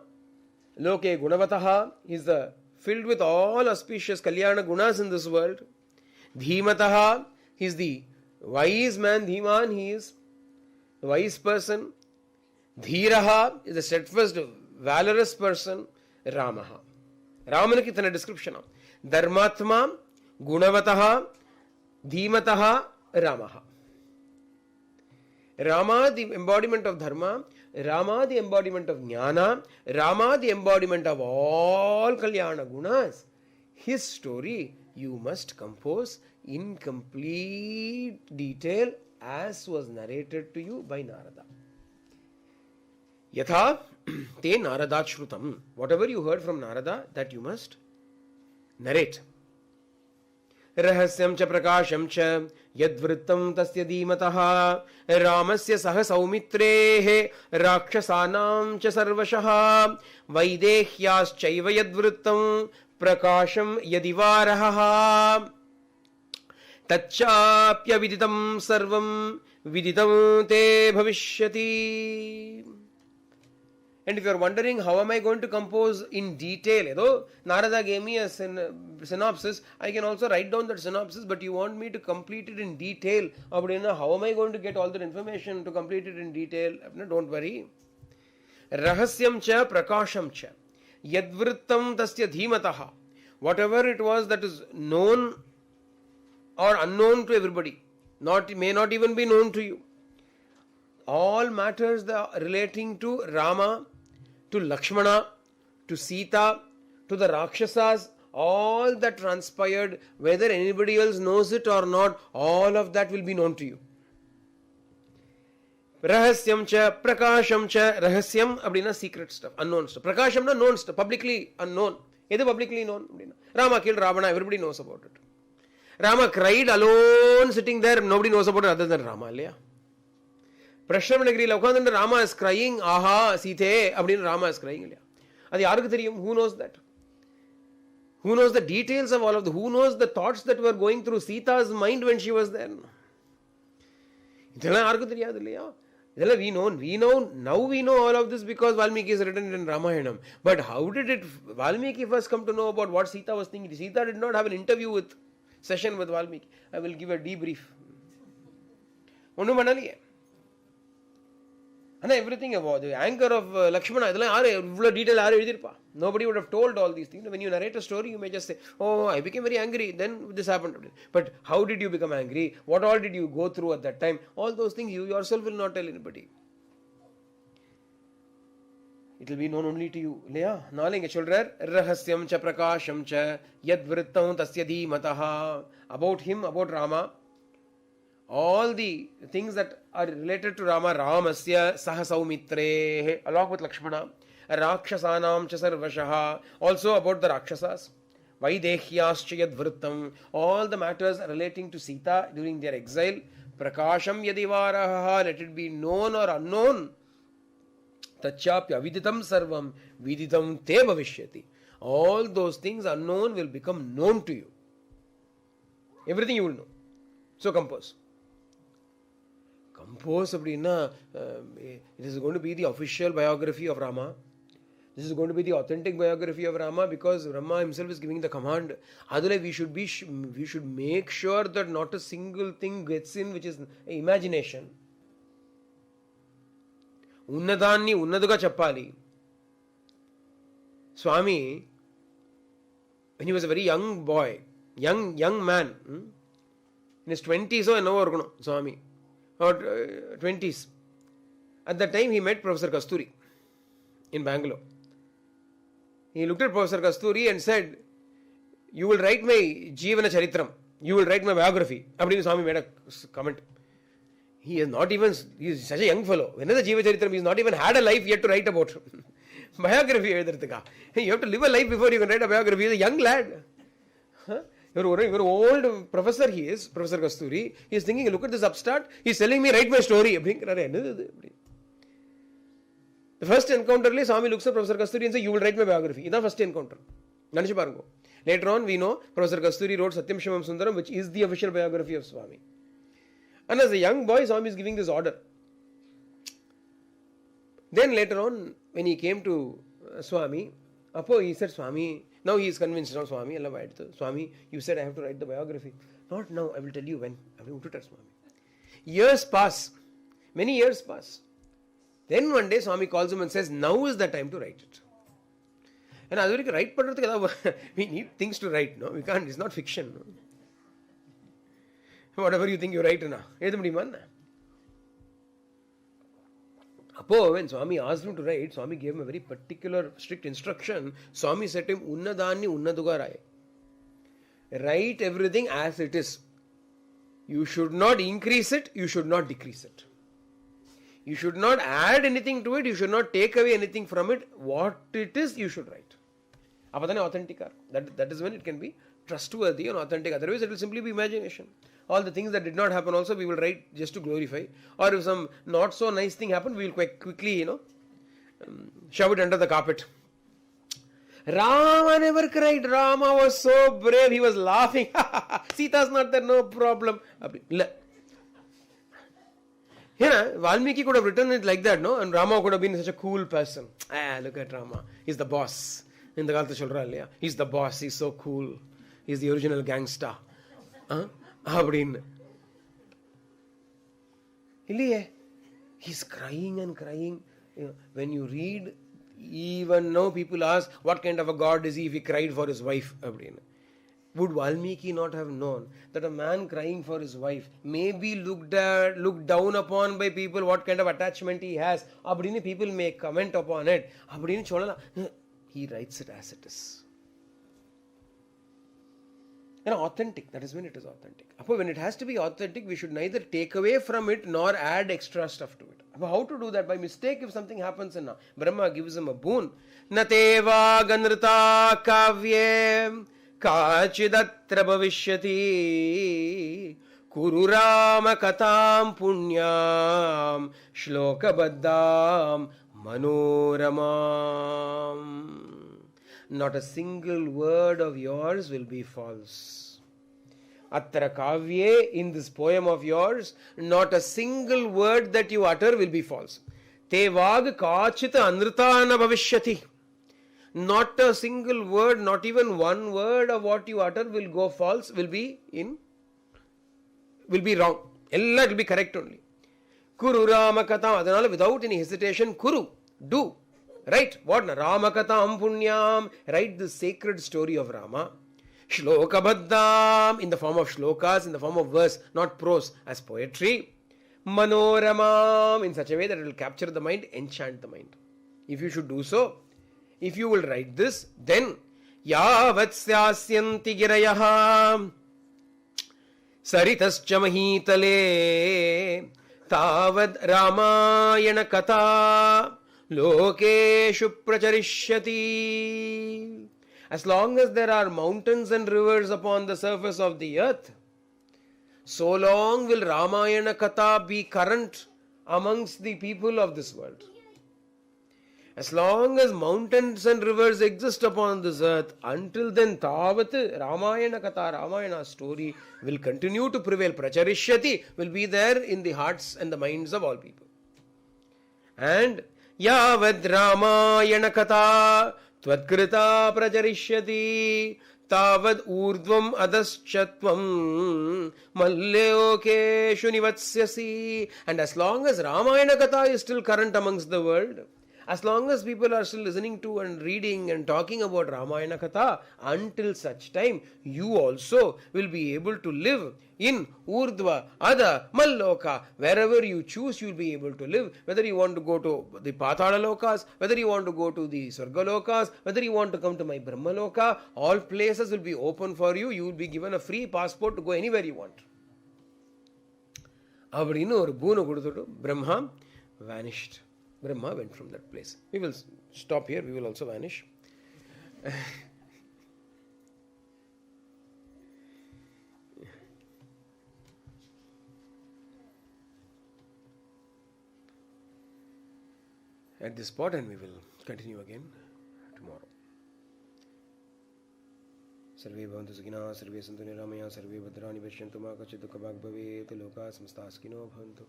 Loke gunavataha is the filled with all auspicious Kalyana gunas in this world. Dhimataha, he is the wise man, Dhiman, he is the wise person. Dhiraha is the steadfast, valorous person. Ramaha. Ramana ki tana description. Dharmatma, Gunavataha, Dhimataha, Ramaha. Rama, the embodiment of Dharma. Rama, the embodiment of Jnana. Rama, the embodiment of all Kalyana Gunas. His story you must compose in complete detail as was narrated to you by Narada. Yatha te Narada shrutam. Whatever you heard from Narada, that you must narrate. रहस्यं च प्रकाशं च यद्वृत्तं तस्य धीमतः रामस्य सह सौमित्रेः राक्षसानां च सर्वशः वैदेह्याश्चैव यद्वृत्तं प्रकाशं यदिवारहः तच्चाप्यविदितं सर्वं विदितं ते भविष्यति. And if you are wondering how am I going to compose in detail, though Narada gave me a synopsis, I can also write down that synopsis, but you want me to complete it in detail. How am I going to get all that information to complete it in detail? No, don't worry. Rahasyam cha prakasham cha yadvrittam tasya dhimataha. Whatever it was that is known or unknown to everybody, may not even be known to you. All matters that are relating to Rama, to Lakshmana, to Sita, to the Rakshasas, all that transpired, whether anybody else knows it or not, all of that will be known to you. Rahasyam cha, prakasham cha, rahasyam abdina secret stuff, unknown stuff. Prakasham na known stuff, publicly unknown. Either publicly known. Rama killed Ravana, everybody knows about it. Rama cried alone, sitting there, nobody knows about it other than Rama. Prashramanagiri Lokandanda Rama is crying, aha, Sithe, Abdin Rama is crying. Who knows that? Who knows the details of all of the, who knows the thoughts that were going through Sita's mind when she was there? We know, now we know all of this because Valmiki is written in Ramayanam. But how did Valmiki first come to know about what Sita was thinking? Sita did not have an session with Valmiki. I will give a debrief. And everything about the anger of Lakshmana, nobody would have told all these things. When you narrate a story, you may just say, oh, I became very angry, then this happened. But how did you become angry? What all did you go through at that time? All those things you yourself will not tell anybody. It will be known only to you. Nalinga children, rahasyam cha prakasham cha yadvrittam tasya dhimataha. About him, about Rama, all the things that are related to Rama, Ramasya saha saumitre, along with Lakshmana, Rakshasanam cha sarvashaha, also about the Rakshasas, Vaidehyascha yadvrittam, all the matters relating to Sita during their exile, Prakasham yadivaraha, let it be known or unknown, Tachapya viditam sarvam, viditam te bhavishyati. All those things unknown will become known to you. Everything you will know. So compose. It is going to be the official biography of Rama. This is going to be the authentic biography of Rama because Rama himself is giving the command. Otherwise, we should make sure that not a single thing gets in which is imagination. Unnadanni unnaduga chappali. Swami, when he was a very young boy, young man, in his 20s or no, Swami, or 20s. At that time, he met Professor Kasturi in Bangalore. He looked at Professor Kasturi and said, you will write my Jeevana Charitram. You will write my biography. Abdin Swami made a comment. He is such a young fellow. When is the Jeeva Charitram? He has not even had a life yet to write about. Biography. You have to live a life before you can write a biography. He is a young lad. Your old professor he is, Professor Kasturi. He is thinking, look at this upstart. He is telling me, write my story. The first encounter, Swami looks at Professor Kasturi and says, you will write my biography. This is the first encounter. Later on, we know Professor Kasturi wrote Satyam Shivam Sundaram, which is the official biography of Swami. And as a young boy, Swami is giving this order. Then later on, when he came to Swami, he said, Swami, now he is convinced, now Swami, Swami, you said I have to write the biography. Not now, I will tell you when. I will tell Swami. Years pass. Many years pass. Then one day Swami calls him and says, now is the time to write it. And we need things to write. No, we can't. It's not fiction. No? Whatever you think you write. When Swami asked him to write, Swami gave him a very particular, strict instruction. Swami said to him, Unnadani unnaduga rai. Write everything as it is. You should not increase it, you should not decrease it. You should not add anything to it, you should not take away anything from it. What it is, you should write. That is when it can be trustworthy and authentic. Otherwise, it will simply be imagination. All the things that did not happen also we will write just to glorify. Or if some not so nice thing happened, we will quite quickly, shove it under the carpet. Rama never cried. Rama was so brave. He was laughing. Sita's not there, no problem. Valmiki could have written it like that, no? And Rama could have been such a cool person. Look at Rama. He's the boss. In the Galta Cholra, he's the boss. He's so cool. He's the original gangster. He's crying and crying. When you read, even now people ask, what kind of a god is he if he cried for his wife? Would Valmiki not have known that a man crying for his wife may be looked down upon by people, what kind of attachment he has? People may comment upon it. He writes it as it is. Authentic, that is when it is authentic. When it has to be authentic, we should neither take away from it nor add extra stuff to it. How to do that? By mistake, if something happens and Brahma gives him a boon. Nateva ganrita kavye kachidatra bhavishyati kuru rama katam punyam shlokabaddam manoramam. Not a single word of yours will be false. Atra kavye, in this poem of yours, not a single word that you utter will be false. Te vag kachita anritana bhavishyati. Not a single word, not even one word of what you utter will go false, will be wrong. Ella will be correct only. Kuru Rama Katam, adanal without any hesitation, kuru, do. Right? What? Ramakatam Punyam. Write the sacred story of Rama. Shlokabaddam, in the form of shlokas, in the form of verse, not prose, as poetry. Manoramam, in such a way that it will capture the mind, enchant the mind. If you should do so, if you will write this, then Yavatsyaasyanti girayah Saritascha mahitale Tavad Ramayana Katha Lokeshu pracharishyati. As long as there are mountains and rivers upon the surface of the earth, so long will Ramayana Katha be current amongst the people of this world. As long as mountains and rivers exist upon this earth, until then, Tavat Ramayana Katha, Ramayana story will continue to prevail. Pracharishyati will be there in the hearts and the minds of all people. And Yavad Ramayana Katha Tvatkrita Pracharishyati Tavad Urdvam Adaschatvam Malleokeshu Nivatsyasi. And as long as Ramayana Katha is still current amongst the world, as long as people are still listening to and reading and talking about Ramayana Katha, until such time, you also will be able to live in Urdhva, Adha, Malloka. Wherever you choose, you will be able to live. Whether you want to go to the Patala Lokas, whether you want to go to the Swarga Lokas, whether you want to come to my Brahma Loka, all places will be open for you. You will be given a free passport to go anywhere you want. Abadinu or boonu koduthu Brahma vanished. Brahma went from that place. We will stop here. We will also vanish. At this spot, and we will continue again tomorrow. Sarve bhavantu sukhina, sarve santu niramaya, sarve bhadrani pashyantu ma kachid dukha bhag bhavet, loka samstah sukhino bhavantu.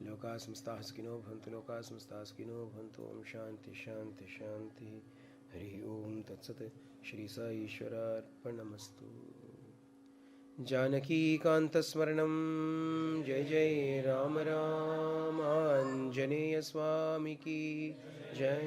Loka samstah sukhino bhavantu, loka samstah sukhino bhavantu. Om shanti shanti shanti. Hari Om Tat Sat. Shri Sai Ishwara Arpanamastu. Janaki Kanta Smaranam. Jai Jai Ram Ram. Anjaneya Swami Ki Jai.